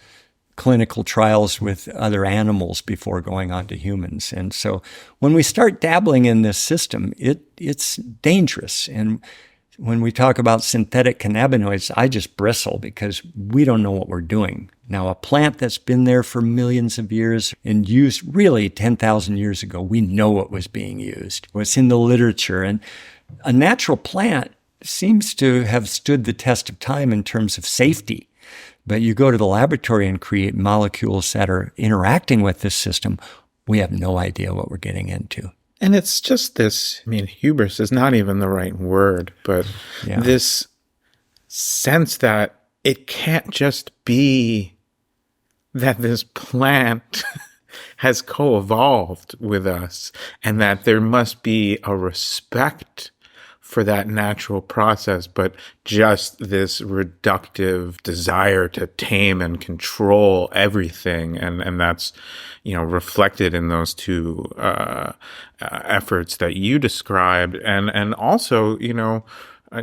clinical trials with other animals before going on to humans. And so when we start dabbling in this system, it's dangerous. And when we talk about synthetic cannabinoids, I just bristle because we don't know what we're doing. Now, a plant that's been there for millions of years and used really 10,000 years ago, we know what was being used. What's in the literature. And a natural plant seems to have stood the test of time in terms of safety. But you go to the laboratory and create molecules that are interacting with this system, we have no idea what we're getting into. And it's just this, hubris is not even the right word, but this sense that it can't just be that this plant has co-evolved with us and that there must be a respect for that natural process, but just this reductive desire to tame and control everything. And that's, reflected in those two efforts that you described. And also,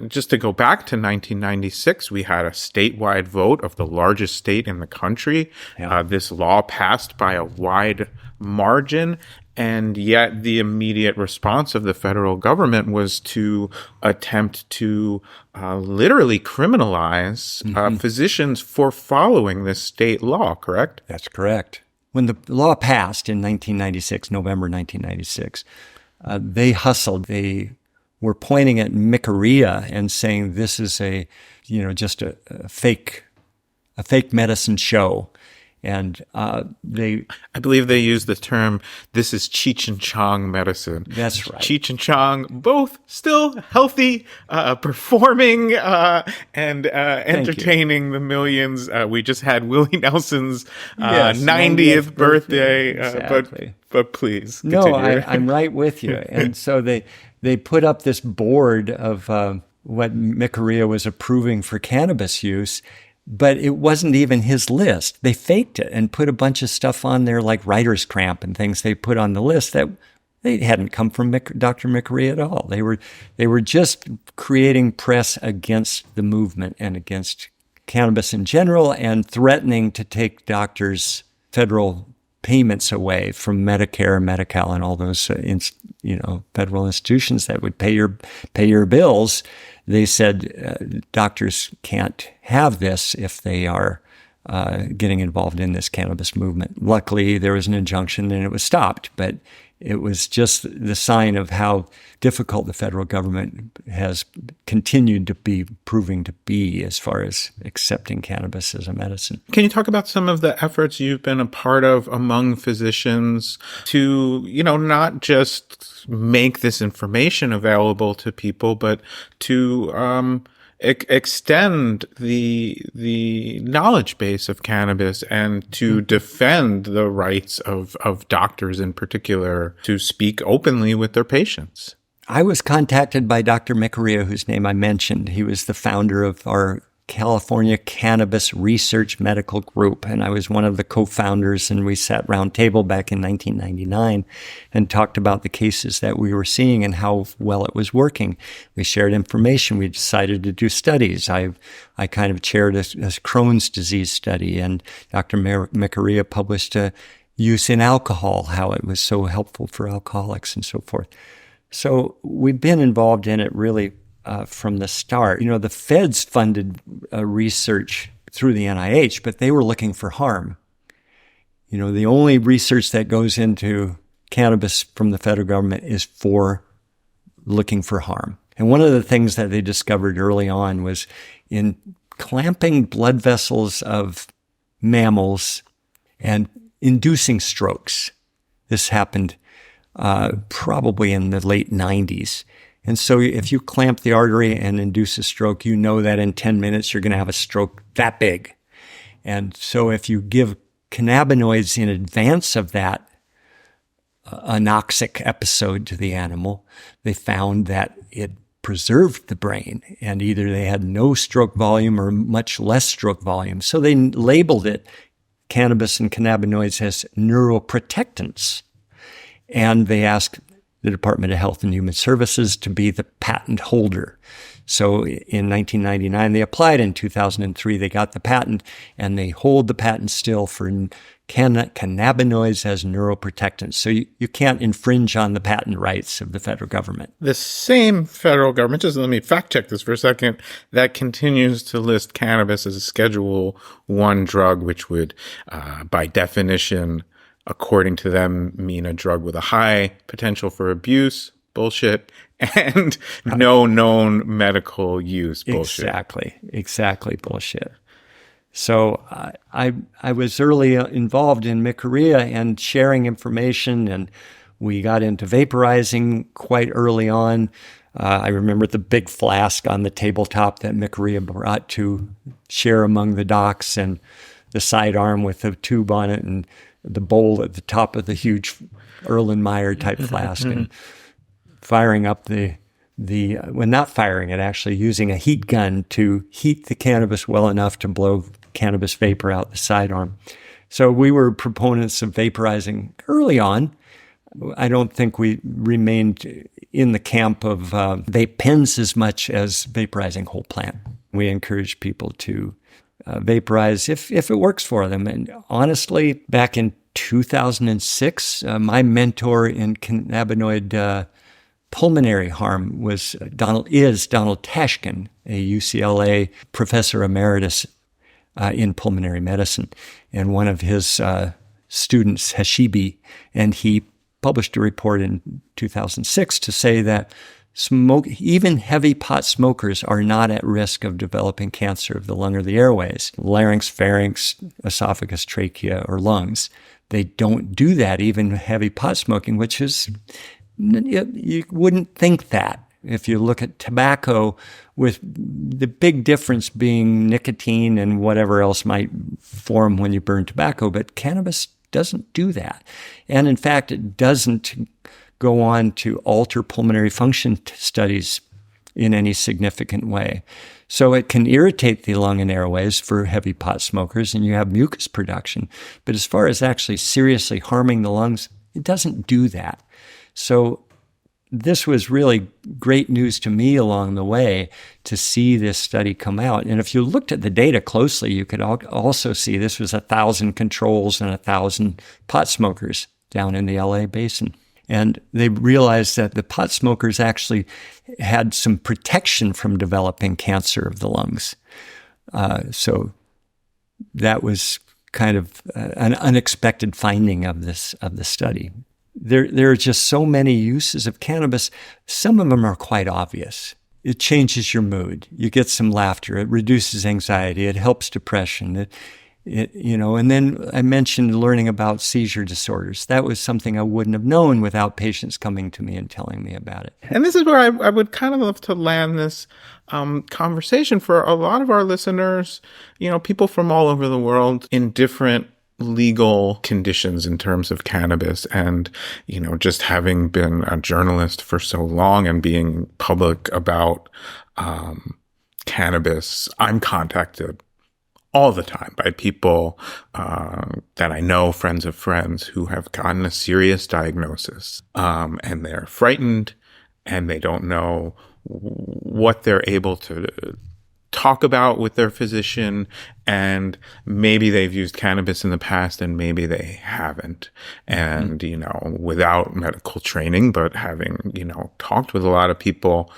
just to go back to 1996, we had a statewide vote of the largest state in the country. This law passed by a wide margin. And yet the immediate response of the federal government was to attempt to literally criminalize physicians for following this state law, correct? That's correct. When the law passed in 1996, November 1996, they hustled. They were pointing at Micoria and saying this is just a fake medicine show. And I believe they use the term, this is Cheech and Chong medicine. That's right. Cheech and Chong, both still healthy, performing, and entertaining the millions. We just had Willie Nelson's 90th birthday. Exactly. But please continue. No, I'm right with you. And so they put up this board of what Micoria was approving for cannabis use. But it wasn't even his list. They faked it and put a bunch of stuff on there like writer's cramp and things they put on the list that they hadn't come from Dr. Micoria at all. They were just creating press against the movement and against cannabis in general and threatening to take doctors' federal payments away from Medicare, Medi-Cal, and all those federal institutions that would pay your bills. They said doctors can't have this if they are getting involved in this cannabis movement. Luckily, there was an injunction and it was stopped, but it was just the sign of how difficult the federal government has continued to be proving to be as far as accepting cannabis as a medicine. Can you talk about some of the efforts you've been a part of among physicians to, not just make this information available to people, but to extend the knowledge base of cannabis and to defend the rights of doctors in particular to speak openly with their patients? I was contacted by Dr. Micoria, whose name I mentioned. He was the founder of our California Cannabis Research Medical Group, and I was one of the co-founders, and we sat round table back in 1999 and talked about the cases that we were seeing and how well it was working. We shared information. We decided to do studies. I kind of chaired a Crohn's disease study, and Dr. Micoria published a use in alcohol, how it was so helpful for alcoholics and so forth. So we've been involved in it really from the start. The feds funded research through the NIH, but they were looking for harm. The only research that goes into cannabis from the federal government is for looking for harm. And one of the things that they discovered early on was in clamping blood vessels of mammals and inducing strokes. This happened probably in the late 90s. And so if you clamp the artery and induce a stroke, you know that in 10 minutes you're going to have a stroke that big. And so if you give cannabinoids in advance of that anoxic episode to the animal. They found that it preserved the brain, and either they had no stroke volume or much less stroke volume. So they labeled it, cannabis and cannabinoids, as neuroprotectants. And they asked the Department of Health and Human Services to be the patent holder. So in 1999, they applied. In 2003, they got the patent, and they hold the patent still for cannabinoids as neuroprotectants. So you can't infringe on the patent rights of the federal government. The same federal government, just let me fact check this for a second, that continues to list cannabis as a Schedule I drug, which would, by definition, according to them, mean a drug with a high potential for abuse, bullshit, and no known medical use, bullshit. Exactly bullshit. So I was early involved in MCREA and sharing information, and we got into vaporizing quite early on. I remember the big flask on the tabletop that MCREA brought to share among the docs, and the sidearm with a tube on it, and the bowl at the top of the huge Erlenmeyer type flask, and firing up well, not firing it, actually using a heat gun to heat the cannabis well enough to blow cannabis vapor out the sidearm. So we were proponents of vaporizing early on. I don't think we remained in the camp of vape pens as much as vaporizing whole plant. We encourage people to vaporize if it works for them. And honestly, back in 2006, my mentor in cannabinoid pulmonary harm was Donald Tashkin, a UCLA professor emeritus in pulmonary medicine, and one of his students, Hashibi, and he published a report in 2006 to say that even heavy pot smokers are not at risk of developing cancer of the lung or the airways, larynx, pharynx, esophagus, trachea, or lungs. They don't do that, even heavy pot smoking, which is, you wouldn't think that. If you look at tobacco, with the big difference being nicotine and whatever else might form when you burn tobacco, but cannabis doesn't do that. And in fact, it doesn't go on to alter pulmonary function studies in any significant way. So it can irritate the lung and airways for heavy pot smokers, and you have mucus production. But as far as actually seriously harming the lungs, it doesn't do that. So this was really great news to me along the way to see this study come out. And if you looked at the data closely, you could also see this was 1,000 controls and 1,000 pot smokers down in the LA basin. And they realized that the pot smokers actually had some protection from developing cancer of the lungs. So that was kind of an unexpected finding of the study. There are just so many uses of cannabis. Some of them are quite obvious. It changes your mood. You get some laughter. It reduces anxiety. It helps depression. And then I mentioned learning about seizure disorders. That was something I wouldn't have known without patients coming to me and telling me about it. And this is where I would kind of love to land this conversation for a lot of our listeners, people from all over the world in different legal conditions in terms of cannabis. And, just having been a journalist for so long and being public about cannabis, I'm contacted all the time by people that I know, friends of friends, who have gotten a serious diagnosis, and they're frightened and they don't know what they're able to talk about with their physician, and maybe they've used cannabis in the past and maybe they haven't. And, without medical training, but having, talked with a lot of people,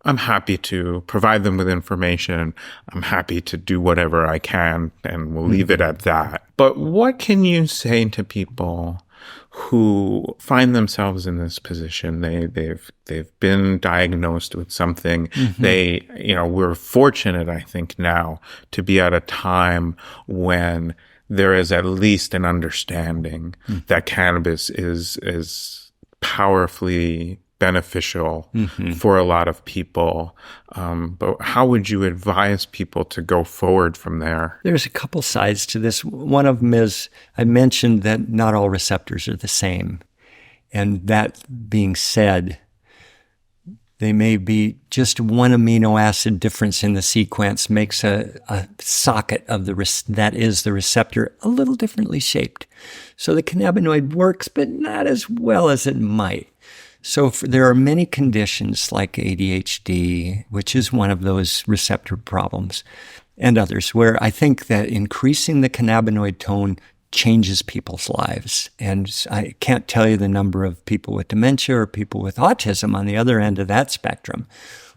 I'm happy to provide them with information. I'm happy to do whatever I can, and we'll leave it at that. But what can you say to people who find themselves in this position? They've been diagnosed with something. We're fortunate, I think, now to be at a time when there is at least an understanding that cannabis is powerfully beneficial for a lot of people. But how would you advise people to go forward from there? There's a couple sides to this. One of them is, I mentioned that not all receptors are the same. And that being said, they may be just one amino acid difference in the sequence makes a socket of that is the receptor a little differently shaped. So the cannabinoid works, but not as well as it might. So there are many conditions like ADHD, which is one of those receptor problems, and others, where I think that increasing the cannabinoid tone changes people's lives. And I can't tell you the number of people with dementia or people with autism on the other end of that spectrum,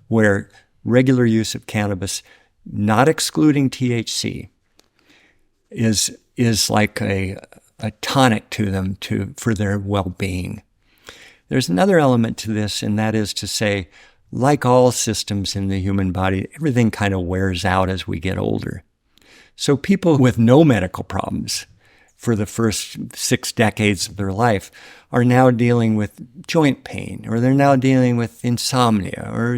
where regular use of cannabis, not excluding THC, is like a tonic to them for their well-being. There's another element to this, and that is to say, like all systems in the human body, everything kind of wears out as we get older. So people with no medical problems for the first 6 decades of their life are now dealing with joint pain, or they're now dealing with insomnia or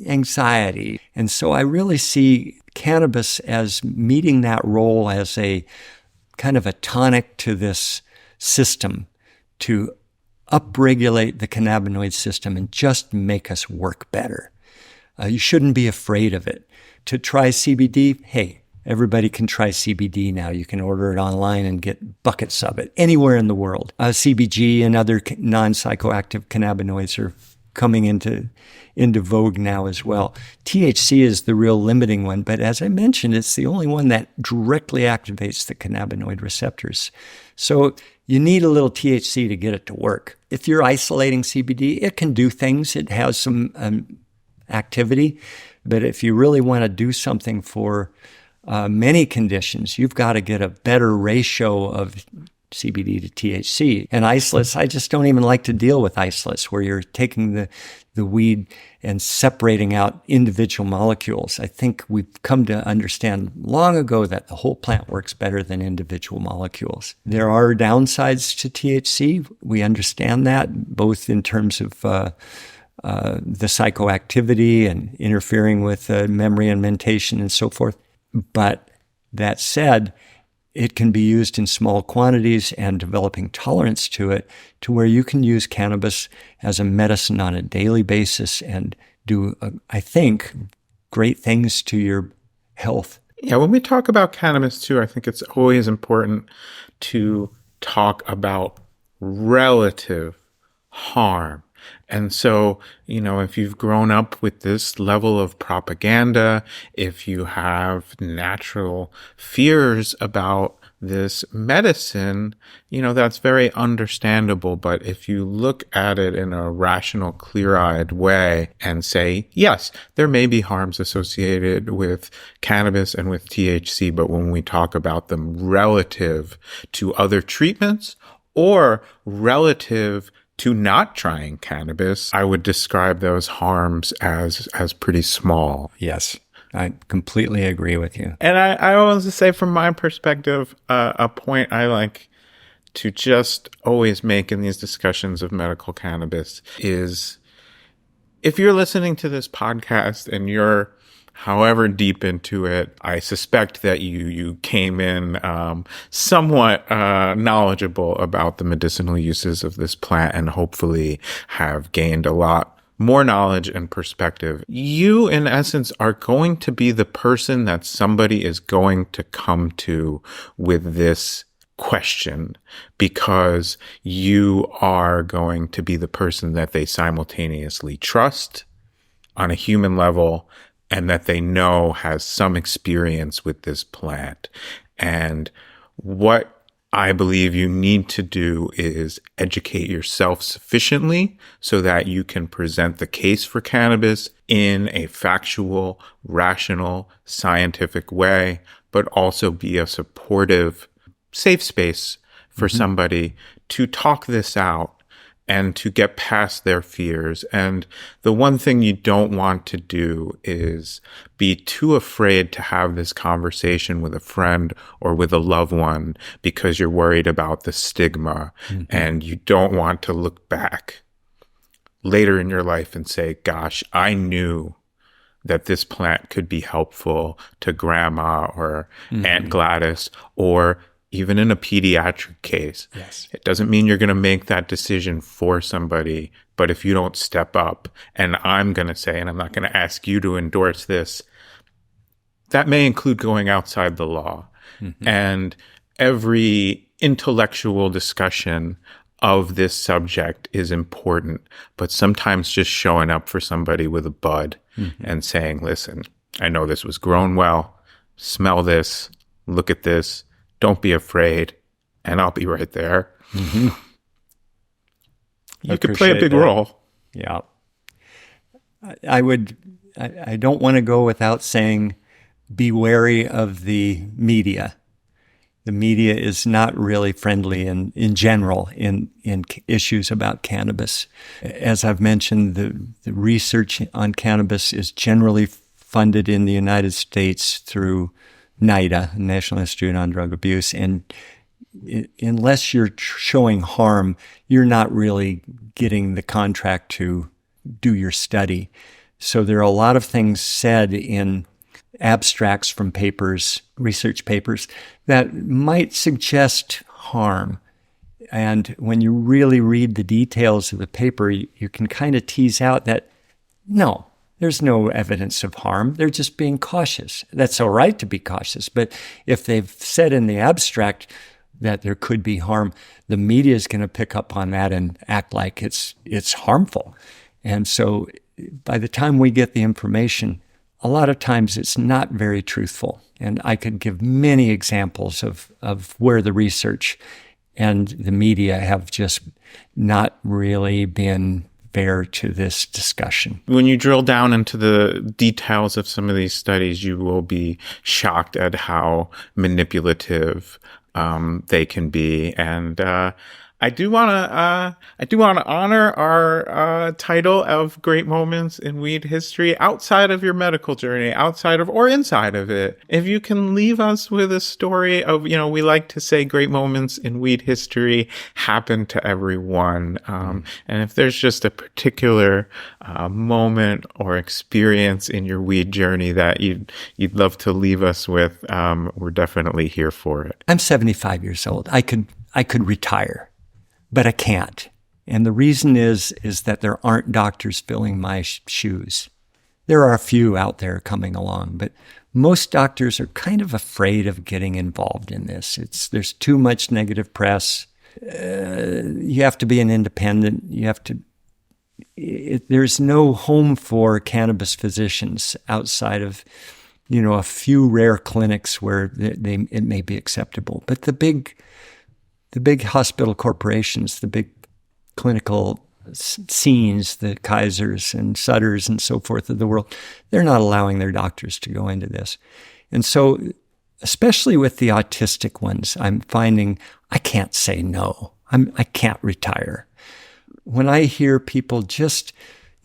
anxiety. And so I really see cannabis as meeting that role as a kind of a tonic to this system to upregulate the cannabinoid system and just make us work better. You shouldn't be afraid of it. To try CBD, hey, everybody can try CBD now. You can order it online and get buckets of it anywhere in the world. CBG and other non-psychoactive cannabinoids are coming into vogue now as well. THC is the real limiting one, but as I mentioned, it's the only one that directly activates the cannabinoid receptors. So you need a little THC to get it to work. If you're isolating CBD, it can do things. It has some activity, but if you really want to do something for many conditions, you've got to get a better ratio of CBD to THC. And isolates, I just don't even like to deal with isolates where you're taking the weed and separating out individual molecules. I think we've come to understand long ago that the whole plant works better than individual molecules. There are downsides to THC. We understand that, both in terms of the psychoactivity and interfering with memory and mentation and so forth. But that said, it can be used in small quantities and developing tolerance to it to where you can use cannabis as a medicine on a daily basis and do, I think, great things to your health. Yeah, when we talk about cannabis too, I think it's always important to talk about relative harm. And so, if you've grown up with this level of propaganda, if you have natural fears about this medicine, that's very understandable. But if you look at it in a rational, clear-eyed way and say, yes, there may be harms associated with cannabis and with THC, but when we talk about them relative to other treatments or relative to not trying cannabis, I would describe those harms as pretty small. Yes, I completely agree with you. And I always say, from my perspective, a point I like to just always make in these discussions of medical cannabis is, if you're listening to this podcast and you're however deep into it, I suspect that you came in somewhat knowledgeable about the medicinal uses of this plant and hopefully have gained a lot more knowledge and perspective. You, in essence, are going to be the person that somebody is going to come to with this question, because you are going to be the person that they simultaneously trust on a human level and that they know has some experience with this plant. And what I believe you need to do is educate yourself sufficiently so that you can present the case for cannabis in a factual, rational, scientific way, but also be a supportive, safe space for somebody to talk this out and to get past their fears. And the one thing you don't want to do is be too afraid to have this conversation with a friend or with a loved one because you're worried about the stigma, and you don't want to look back later in your life and say, gosh, I knew that this plant could be helpful to grandma or Aunt Gladys or even in a pediatric case. Yes. It doesn't mean you're going to make that decision for somebody, but if you don't step up, and I'm going to say, and I'm not going to ask you to endorse this, that may include going outside the law. Mm-hmm. And every intellectual discussion of this subject is important, but sometimes just showing up for somebody with a bud and saying, listen, I know this was grown well, smell this, look at this, don't be afraid, and I'll be right there. Mm-hmm. You could play a big role. Yeah. I don't want to go without saying, be wary of the media. The media is not really friendly in general in issues about cannabis. As I've mentioned, the research on cannabis is generally funded in the United States through NIDA, National Institute on Drug Abuse, and unless you're showing harm, you're not really getting the contract to do your study. So there are a lot of things said in abstracts from papers, research papers, that might suggest harm. And when you really read the details of the paper, you can kind of tease out that, no, there's no evidence of harm. They're just being cautious. That's all right to be cautious. But if they've said in the abstract that there could be harm, the media is going to pick up on that and act like it's harmful. And so by the time we get the information, a lot of times it's not very truthful. And I could give many examples of where the research and the media have just not really been fair to this discussion. When you drill down into the details of some of these studies, you will be shocked at how manipulative they can be. And I do want to honor our title of Great Moments in Weed History outside of your medical journey, outside of or inside of it. If you can leave us with a story of, we like to say great moments in weed history happen to everyone. And if there's just a particular moment or experience in your weed journey that you'd love to leave us with, we're definitely here for it. I'm 75 years old. I could retire, but I can't. And the reason is that there aren't doctors filling my shoes. There are a few out there coming along, but most doctors are kind of afraid of getting involved in this. There's too much negative press. You have to be an independent. There's no home for cannabis physicians outside of, a few rare clinics where it may be acceptable. But the big hospital corporations, the big clinical scenes, the Kaisers and Sutters and so forth of the world, they're not allowing their doctors to go into this. And so, especially with the autistic ones, I'm finding I can't say no. I can't retire. When I hear people just,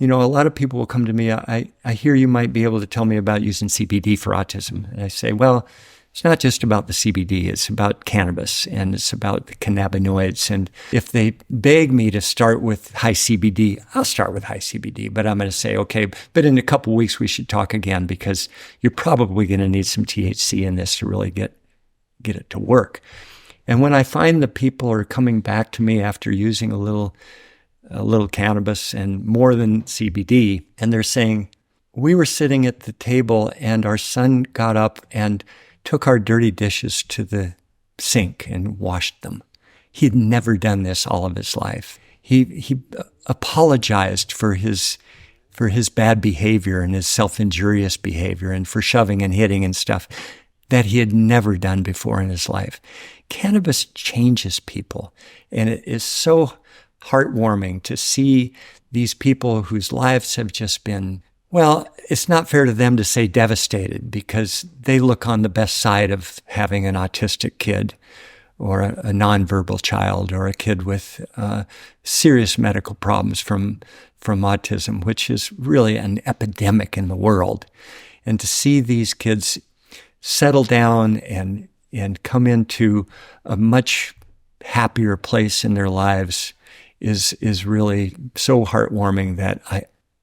a lot of people will come to me, I hear you might be able to tell me about using CBD for autism. And I say, well, it's not just about the CBD, it's about cannabis and it's about the cannabinoids. And if they beg me to start with high CBD, I'll start with high CBD, but I'm going to say, okay, but in a couple of weeks we should talk again because you're probably going to need some THC in this to really get it to work. And when I find that people are coming back to me after using a little cannabis and more than CBD, and they're saying, we were sitting at the table and our son got up and took our dirty dishes to the sink and washed them. He'd never done this all of his life. He apologized for his bad behavior and his self-injurious behavior and for shoving and hitting and stuff that he had never done before in his life. Cannabis changes people, and it is so heartwarming to see these people whose lives have just been, well, it's not fair to them to say devastated because they look on the best side of having an autistic kid or a nonverbal child or a kid with serious medical problems from autism, which is really an epidemic in the world. And to see these kids settle down and come into a much happier place in their lives is really so heartwarming that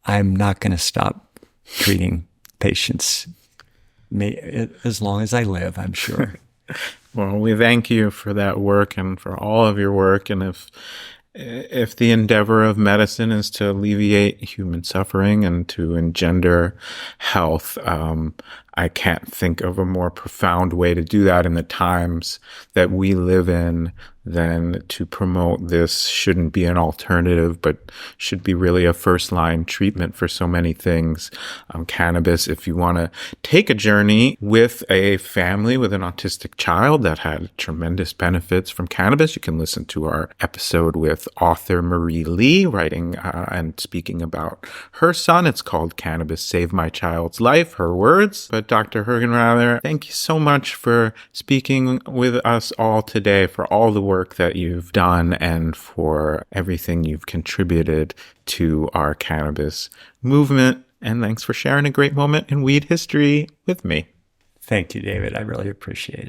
I'm not going to stop treating patients as long as I live, I'm sure. Well, we thank you for that work and for all of your work. And if the endeavor of medicine is to alleviate human suffering and to engender health, I can't think of a more profound way to do that in the times that we live in than to promote this shouldn't be an alternative, but should be really a first line treatment for so many things. Cannabis, if you want to take a journey with a family with an autistic child that had tremendous benefits from cannabis, you can listen to our episode with author Marie Lee writing and speaking about her son. It's called Cannabis Saved My Child's Life, her words. But Dr. Hergenrather, thank you so much for speaking with us all today, for all the work that you've done and for everything you've contributed to our cannabis movement. And thanks for sharing a great moment in weed history with me. Thank you, David. I really appreciate it.